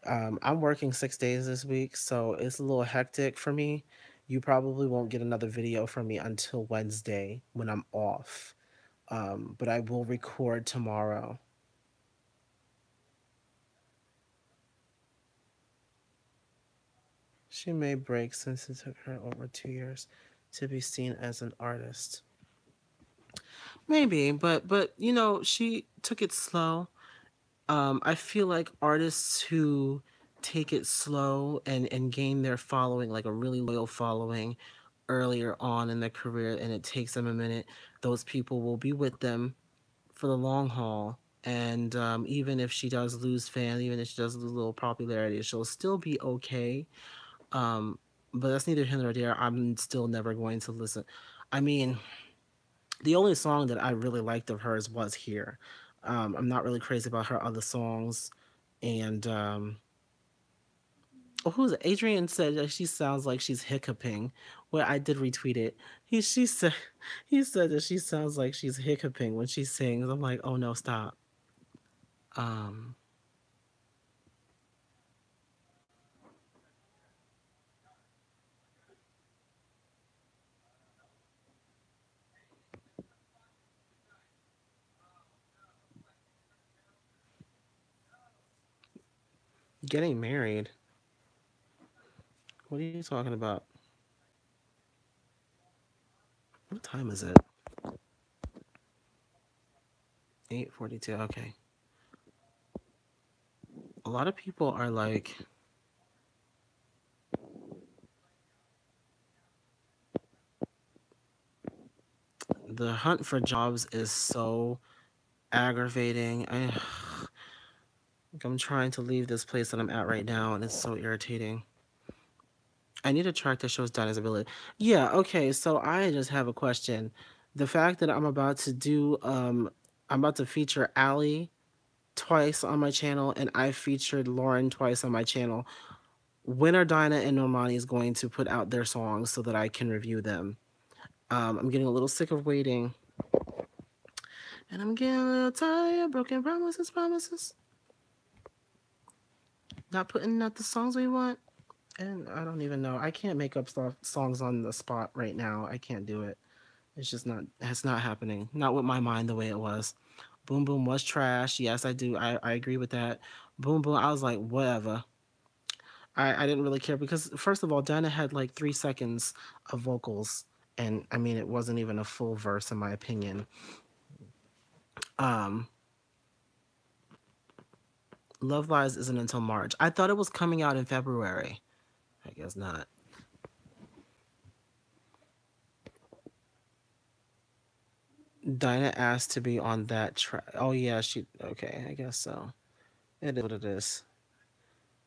I'm working 6 days this week, so it's a little hectic for me. You probably won't get another video from me until Wednesday when I'm off. But I will record tomorrow. She may break since it took her over 2 years to be seen as an artist. Maybe, but you know, she took it slow. I feel like artists who take it slow and gain their following, like a really loyal following earlier on in their career, and it takes them a minute, those people will be with them for the long haul. And even if she does lose fans, even if she does lose a little popularity, she'll still be okay. Um, but that's neither here nor there. I'm still never going to listen. I mean, the only song that I really liked of hers was Here. I'm not really crazy about her other songs. And oh, who's it? Adrian said that she sounds like she's hiccuping. Well, I did retweet it. He said that she sounds like she's hiccuping when she sings. I'm like, oh no, stop. Um, Getting married. What are you talking about? What time is it? 8:42. Okay. A lot of people are like, the hunt for jobs is so aggravating. I'm trying to leave this place that I'm at right now, and it's so irritating. I need a track that shows Dinah's ability. Yeah, okay, so I just have a question. The fact that I'm about to feature Allie twice on my channel, and I featured Lauren twice on my channel. When are Dinah and Normani's going to put out their songs so that I can review them? I'm getting a little sick of waiting. And I'm getting a little tired, broken promises. Not putting out the songs we want. And I don't even know. I can't make up songs on the spot right now. I can't do it. It's just not. It's not happening. Not with my mind the way it was. Boom Boom was trash. Yes, I do. I agree with that. Boom Boom. I was like, whatever. I didn't really care because first of all, Dinah had like 3 seconds of vocals, and I mean, it wasn't even a full verse in my opinion. Um, Love Lies isn't until March. I thought it was coming out in February. I guess not. Dinah asked to be on that track. Oh yeah, she. Okay, I guess so. It is what it is.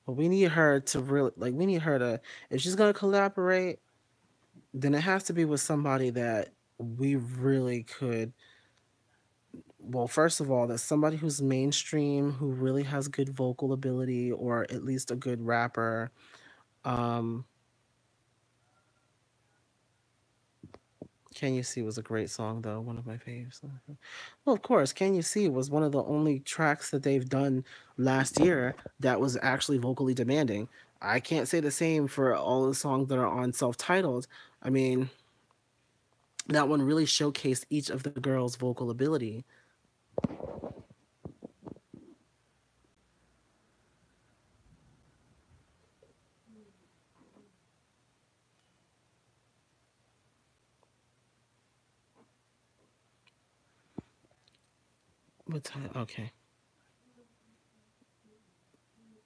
But we need her to really like. We need her to. If she's gonna collaborate, then it has to be with somebody that we really could. Well, first of all, that's somebody who's mainstream, who really has good vocal ability, or at least a good rapper. Um, Can You See was a great song, though, one of my faves. Well, of course, Can You See was one of the only tracks that they've done last year that was actually vocally demanding. I can't say the same for all the songs that are on self titled. I mean, that one really showcased each of the girls' vocal ability. What time? Okay.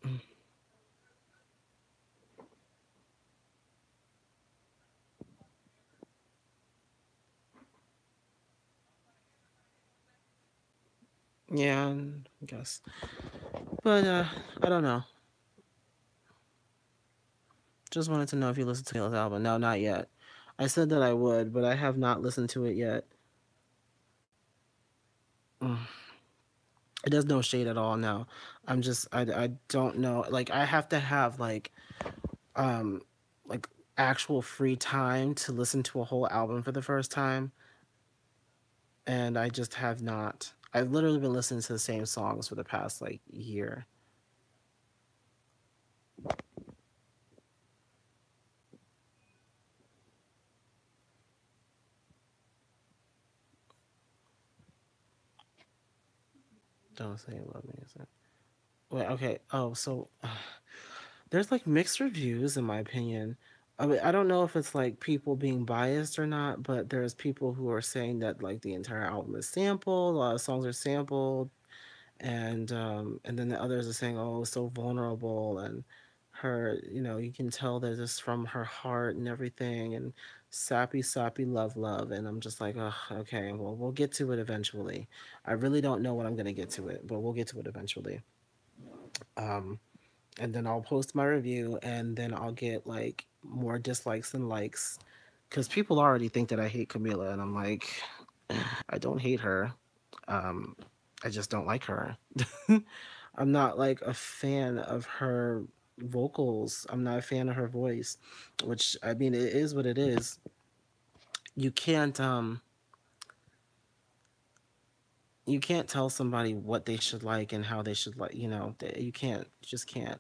Mm. Yeah, I guess. But I don't know. Just wanted to know if you listened to Camille's album. No, not yet. I said that I would, but I have not listened to it yet. Mm. It does no shade at all. No, I don't know. Like I have to have um like actual free time to listen to a whole album for the first time, and I just have not. I've literally been listening to the same songs for the past like year. Don't say you love me. Is it? Wait, okay. Oh, so there's like mixed reviews in my opinion. I mean, I don't know if it's like people being biased or not, but there's people who are saying that like the entire album is sampled, a lot of songs are sampled, and then the others are saying, "Oh, it's so vulnerable," and her, you can tell that it's from her heart and everything, and sappy, sappy love, love, and I'm just like, oh, okay, well, we'll get to it eventually. I really don't know when I'm gonna get to it, but we'll get to it eventually. Um, and then I'll post my review, and then I'll get like more dislikes than likes, because people already think that I hate Camila, and I'm like, I don't hate her. Um, I just don't like her. I'm not like a fan of her vocals. I'm not a fan of her voice, which I mean it is what it is. You can't you can't tell somebody what they should like and how they should like, you can't, you just can't.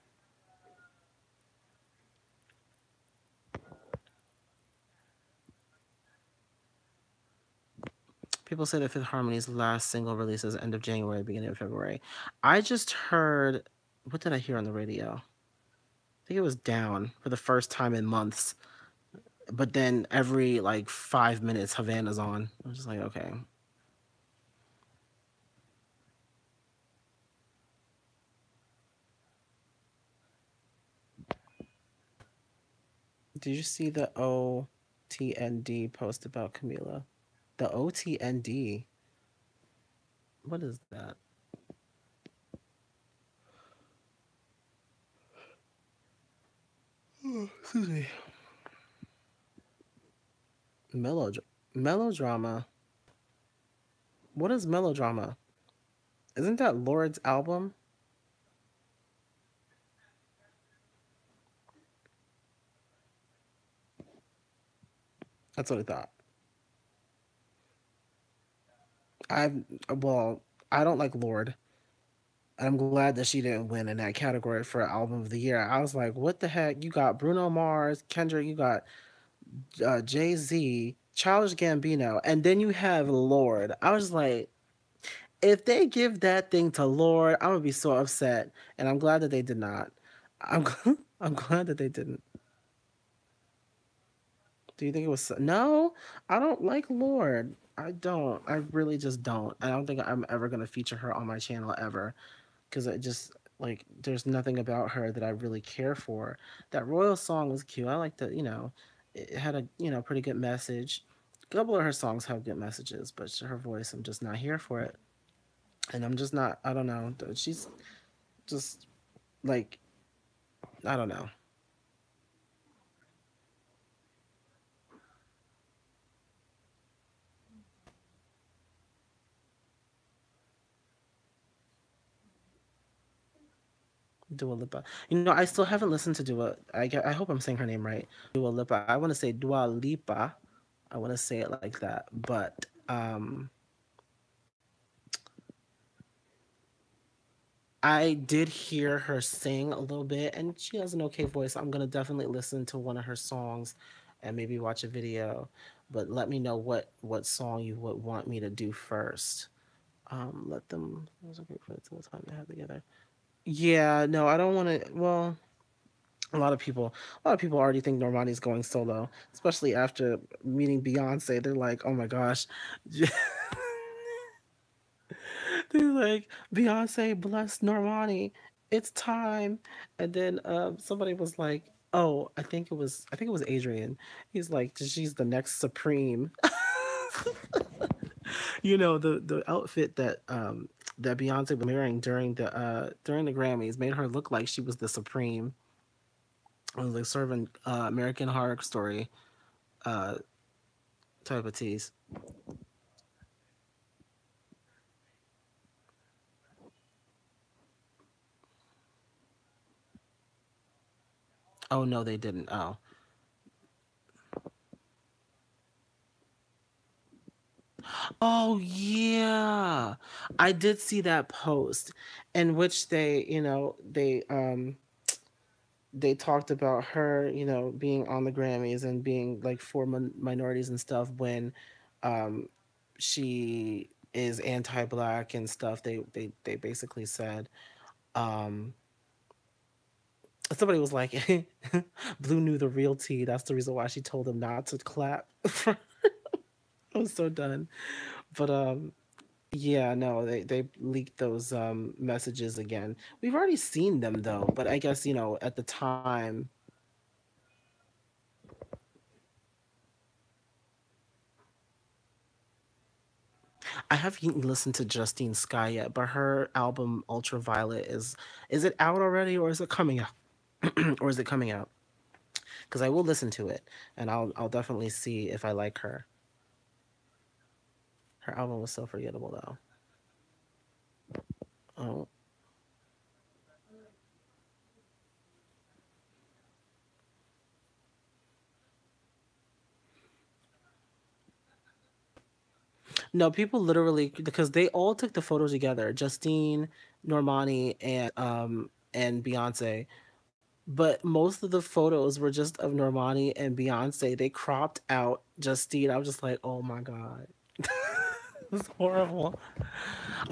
People say that Fifth Harmony's last single releases end of January, beginning of February. I just heard, what did I hear on the radio? I think it was Down for the first time in months. But then every like 5 minutes, Havana's on. I'm just like, okay. Did you see the OTND post about Camila? The OTND? What is that? Excuse me. Melodrama. What is melodrama? Isn't that Lord's album? That's what I thought. I well, I don't like Lord. I'm glad that she didn't win in that category for album of the year. I was like, what the heck? You got Bruno Mars, Kendrick, you got Jay Z, Childish Gambino, and then you have Lord. I was like, if they give that thing to Lord, I'm gonna be so upset. And I'm glad that they did not. I'm I'm glad that they didn't. Do you think it was no? I don't like Lord. I don't. I really just don't. I don't think I'm ever gonna feature her on my channel ever because I just like there's nothing about her that I really care for. That Royal song was cute. I like the it had a pretty good message. A couple of her songs have good messages, but her voice, I'm just not here for it. And I'm just not. I don't know. She's just like I don't know. Dua Lipa. I still haven't listened to Dua. I hope I'm saying her name right. Dua Lipa. I want to say Dua Lipa. I want to say it like that. But I did hear her sing a little bit, and she has an okay voice. I'm gonna definitely listen to one of her songs, and maybe watch a video. But let me know what song you would want me to do first. Let them. It was okay for the time they had together. Yeah, no, I don't want to. Well, a lot of people already think Normani's going solo, especially after meeting Beyonce. They're like, oh my gosh. They're like, Beyonce bless Normani. It's time. And then somebody was like, oh, I think it was Adrian. He's like, she's the next Supreme. The outfit that Beyonce was wearing during the Grammys made her look like she was the Supreme. It was like serving American Horror Story uh, type of tease. Oh no, they didn't. Oh yeah, I did see that post, in which they talked about her, being on the Grammys and being like for minorities and stuff when, um, she is anti-black and stuff. They basically said, um, somebody was like, Blue knew the real tea. That's the reason why she told him not to clap. I was so done. But yeah, no, they leaked those messages again. We've already seen them though, but I guess, at the time I haven't listened to Justine Sky yet, but her album Ultraviolet is it out already or is it coming out? Or is it coming out? Because I will listen to it and I'll definitely see if I like her. Her album was so forgettable though. Oh, no, people literally because they all took the photos together. Justine, Normani, and Beyonce. But most of the photos were just of Normani and Beyonce. They cropped out Justine. I was just like, oh my god, it was horrible.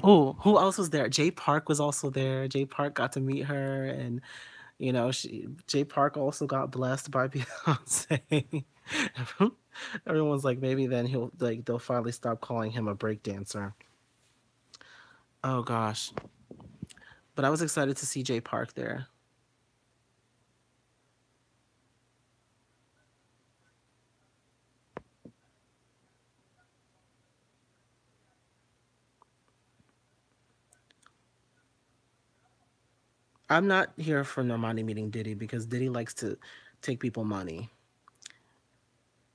Oh, who else was there? Jay Park was also there. Jay Park got to meet her, and Jay Park also got blessed by Beyonce. Everyone's like, maybe then they'll finally stop calling him a breakdancer. Oh gosh. But I was excited to see Jay Park there. I'm not here for Normani meeting Diddy because Diddy likes to take people money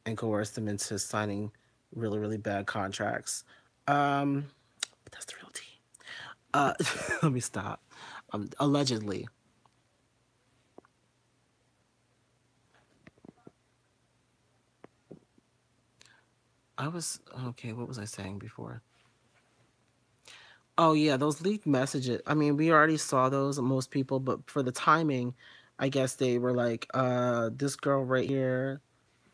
and coerce them into signing really, really bad contracts. Um, but that's the real tea. Uh, let me stop. Allegedly, I was okay. What was I saying before? Oh yeah, those leaked messages. I mean, we already saw those, most people, but for the timing, I guess they were like, this girl right here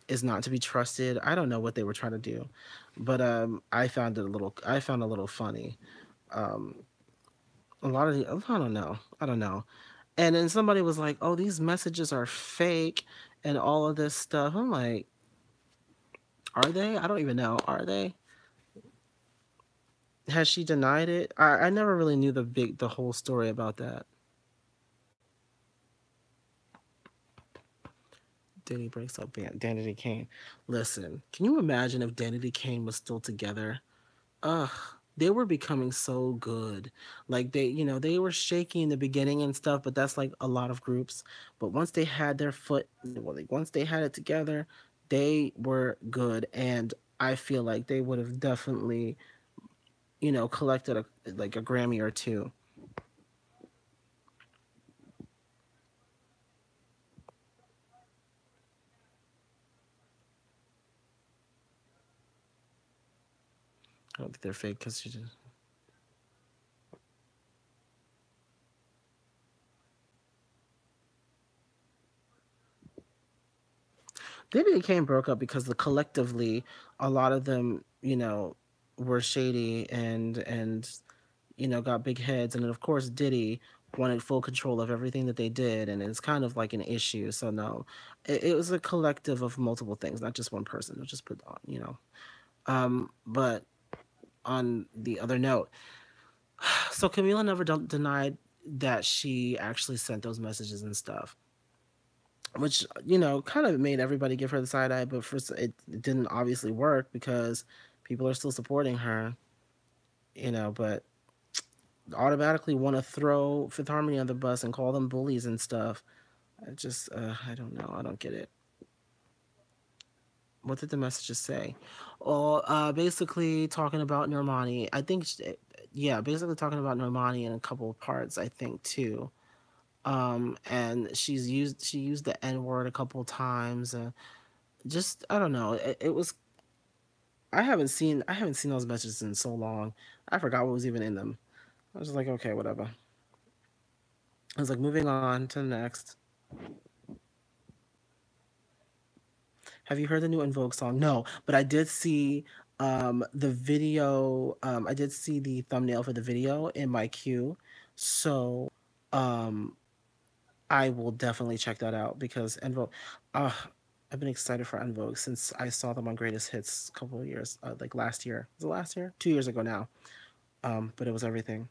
is not to be trusted. I don't know what they were trying to do, but I found a little funny. Um, a lot of the, I don't know. And then somebody was like, "Oh, these messages are fake," and all of this stuff. I'm like, "Are they? I don't even know. Are they?" Has she denied it? I never really knew the whole story about that. Danny breaks up Danity Kane. Listen, can you imagine if Danity Kane was still together? Ugh, they were becoming so good. Like they were shaky in the beginning and stuff, but that's like a lot of groups. But once they had their foot, well, like once they had it together, they were good. And I feel like they would have definitely, collected like a Grammy or two. I don't think they're fake because she just. They became broke up because collectively, a lot of them, were shady and got big heads, and then of course Diddy wanted full control of everything that they did, and it's kind of like an issue. So no, it was a collective of multiple things, not just one person. It was just put on. But on the other note, so Camila never denied that she actually sent those messages and stuff, which kind of made everybody give her the side eye. But first, it didn't obviously work because people are still supporting her. But automatically want to throw Fifth Harmony on the bus and call them bullies and stuff. I don't know. I don't get it. What did the messages say? Well, basically talking about Normani. Yeah, basically talking about Normani in a couple of parts, I think, too. And she used the N word a couple of times. Just, I don't know. It was, I haven't seen those messages in so long. I forgot what was even in them. I was just like, okay, whatever. I was like, moving on to the next. Have you heard the new In Vogue song? No, but I did see the video. I did see the thumbnail for the video in my queue, so um, I will definitely check that out because En Vogue. Uh, I've been excited for En Vogue since I saw them on Greatest Hits a couple of years, like last year. Was it last year? 2 years ago now. But it was everything.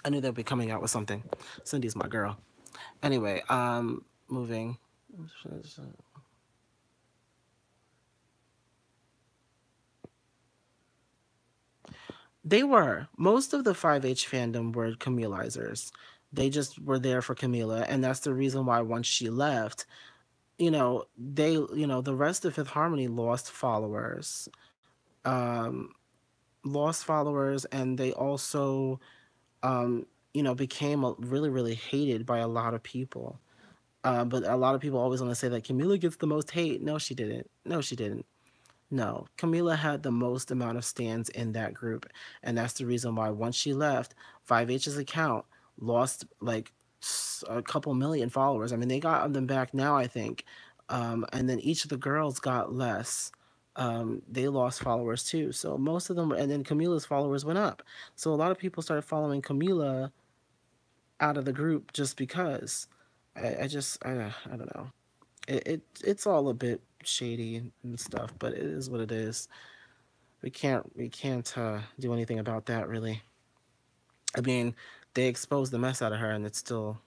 I knew they'd be coming out with something. Cindy's my girl. Anyway, moving. They were. Most of the 5H fandom were Camilleizers. They just were there for Camila, and that's the reason why once she left, the rest of Fifth Harmony um, lost followers, and they also, became really, really hated by a lot of people. But a lot of people always want to say that Camila gets the most hate. No, she didn't. No, she didn't. No, Camila had the most amount of stands in that group, and that's the reason why once she left, 5H's account lost like a couple million followers. I mean, they got them back now, I think, and then each of the girls got less. They lost followers too, so most of them, and then Camila's followers went up. So a lot of people started following Camila out of the group just because. I don't know. It's all a bit shady and stuff, but it is what it is. We can't do anything about that really. I mean, they exposed the mess out of her, and it's still.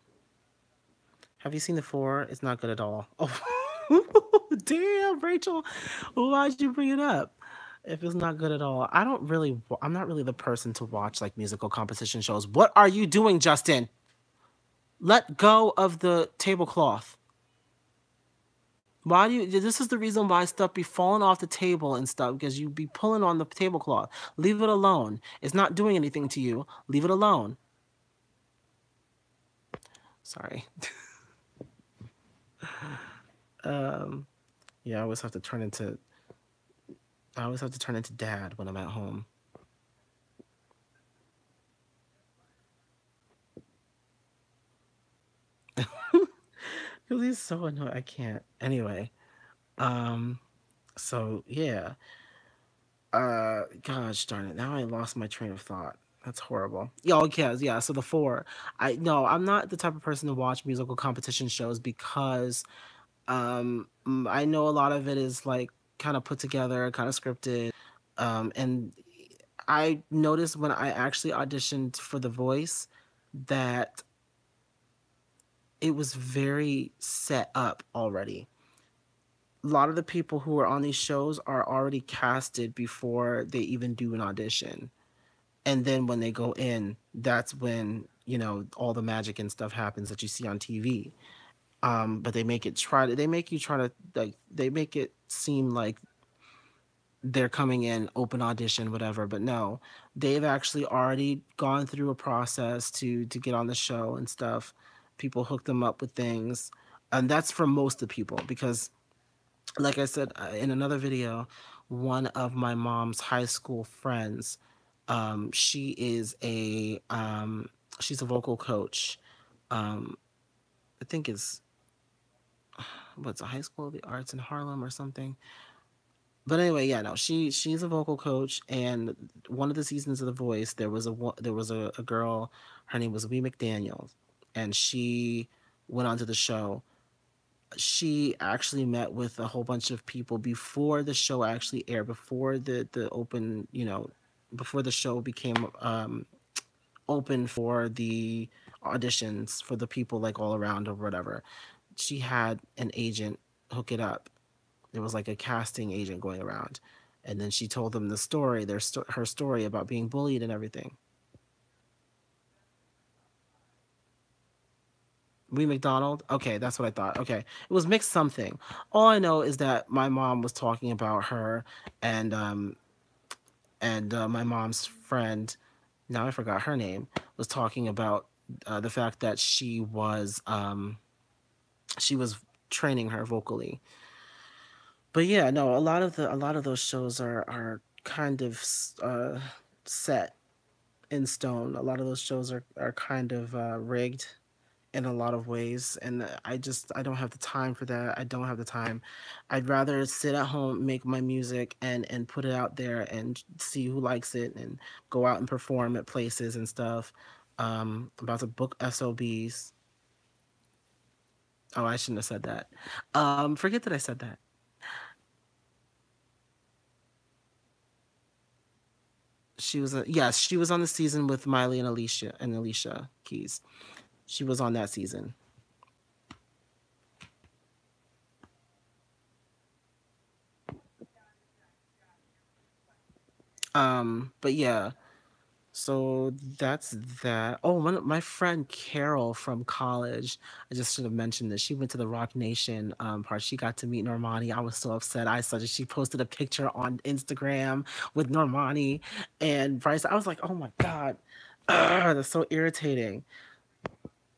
Have you seen the four? It's not good at all. Oh, damn, Rachel, why'd you bring it up? If it's not good at all, I'm not really the person to watch like musical competition shows. What are you doing, Justin? Let go of the tablecloth. Why do you? This is the reason why stuff be falling off the table and stuff because you be pulling on the tablecloth. Leave it alone. It's not doing anything to you. Leave it alone. Sorry. um, yeah, I always have to turn into dad when I'm at home. Because he's so annoying. I can't. Anyway, um, so yeah. Gosh darn it! Now I lost my train of thought. That's horrible. Yeah, okay, yeah. So the four. I no, I'm not the type of person to watch musical competition shows because I know a lot of it is like kind of put together, kind of scripted. And I noticed when I actually auditioned for The Voice that it was very set up already. A lot of the people who are on these shows are already casted before they even do an audition. And then when they go in, that's when, all the magic and stuff happens that you see on TV. But they make you try to, like, they make it seem like they're coming in open audition, whatever. But no, they've actually already gone through a process to get on the show and stuff. People hook them up with things. And that's for most of the people because, like I said in another video, one of my mom's high school friends, she is she's a vocal coach. Um, I think it's what's a high school of the arts in Harlem or something. But anyway, yeah, no, she's a vocal coach, and one of the seasons of The Voice, there was a girl, her name was Wee McDaniel, and she went onto the show. She actually met with a whole bunch of people before the show actually aired, before the open, before the show became open for the auditions for the people like all around or whatever. She had an agent hook it up. There was like a casting agent going around, and then she told them the story, her story about being bullied and everything. Lee McDonald. Okay, that's what I thought. Okay, it was mixed something. All I know is that my mom was talking about her, and my mom's friend, now I forgot her name, was talking about the fact that she was training her vocally. But yeah, no, a lot of those shows are kind of set in stone. A lot of those shows are kind of rigged in a lot of ways, and I don't have the time for that. I don't have the time. I'd rather sit at home, make my music, and put it out there and see who likes it, and go out and perform at places and stuff. About to book SOBs. Oh, I shouldn't have said that. Forget that I said that. Yes, she was on the season with Miley and Alicia Keys. She was on that season. But yeah, so that's that. Oh, my friend Carol from college. I just should have mentioned this. She went to the Rock Nation part. She got to meet Normani. I was so upset. I saw that she posted a picture on Instagram with Normani and Bryce. I was like, oh my god, that's so irritating.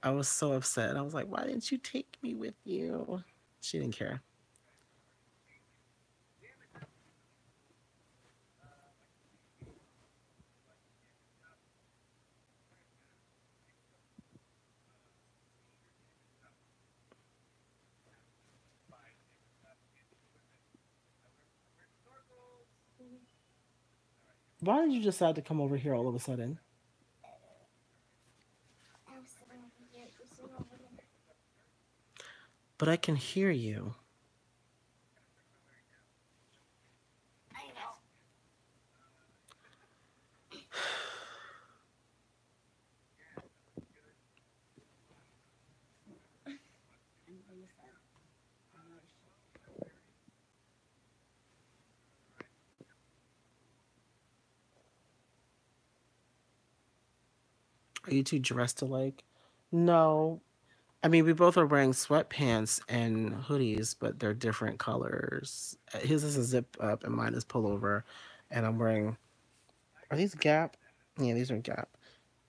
I was so upset. I was like, why didn't you take me with you? She didn't care. Why did you decide to come over here all of a sudden? But I can hear you. Are you two dressed alike? No. I mean, we both are wearing sweatpants and hoodies, but they're different colors. His is a zip up and mine is pullover. And I'm wearing. Are these Gap? Yeah, these are Gap.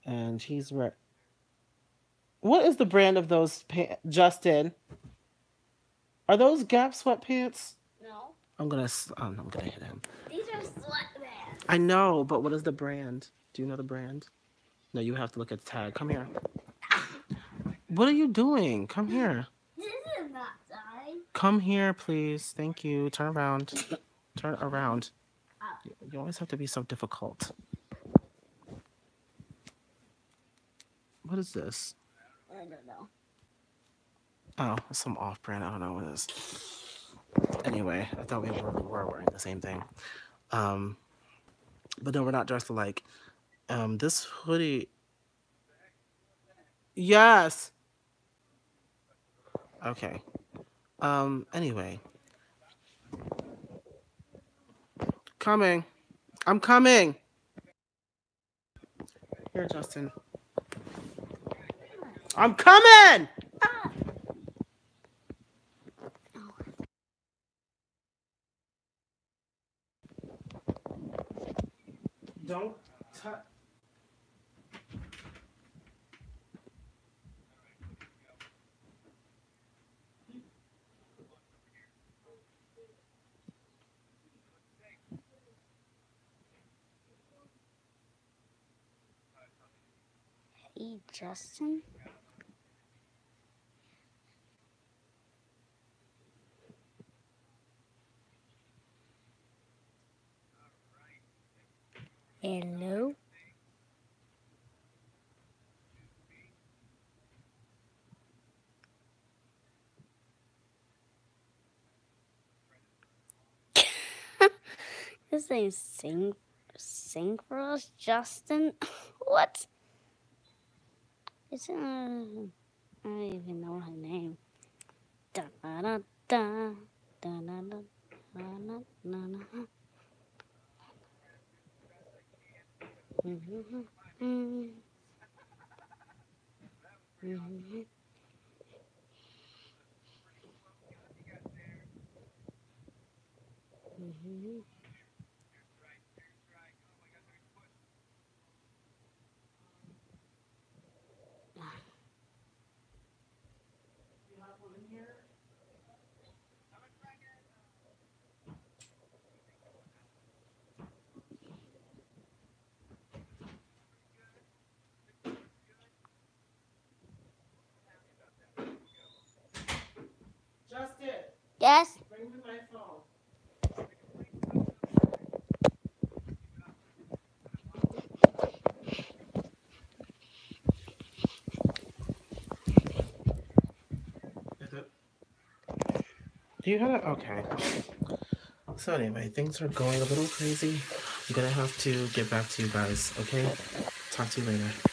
And he's wearing. What is the brand of those pants? Justin, are those Gap sweatpants? No. I'm gonna hit him. These are sweatpants. I know, but what is the brand? Do you know the brand? No, you have to look at the tag. Come here. What are you doing? Come here. This is Come here, please. Thank you. Turn around. Turn around. You always have to be so difficult. What is this? I don't know. Oh, some off-brand. I don't know what it is. Anyway, I thought we were wearing the same thing. But no, we're not dressed alike. This hoodie. Yes. Okay. Anyway. Coming. I'm coming. Here, Justin. I'm coming! Don't touch. Hey, Justin. Hello. This ain't sing for us, Justin. What? It's I don't even know her name. Da da da da da da da da da da. Justin, Yes. bring me my phone. Is it? Do you have it? Okay. So anyway, things are going a little crazy. I'm gonna have to get back to you guys, okay? Talk to you later.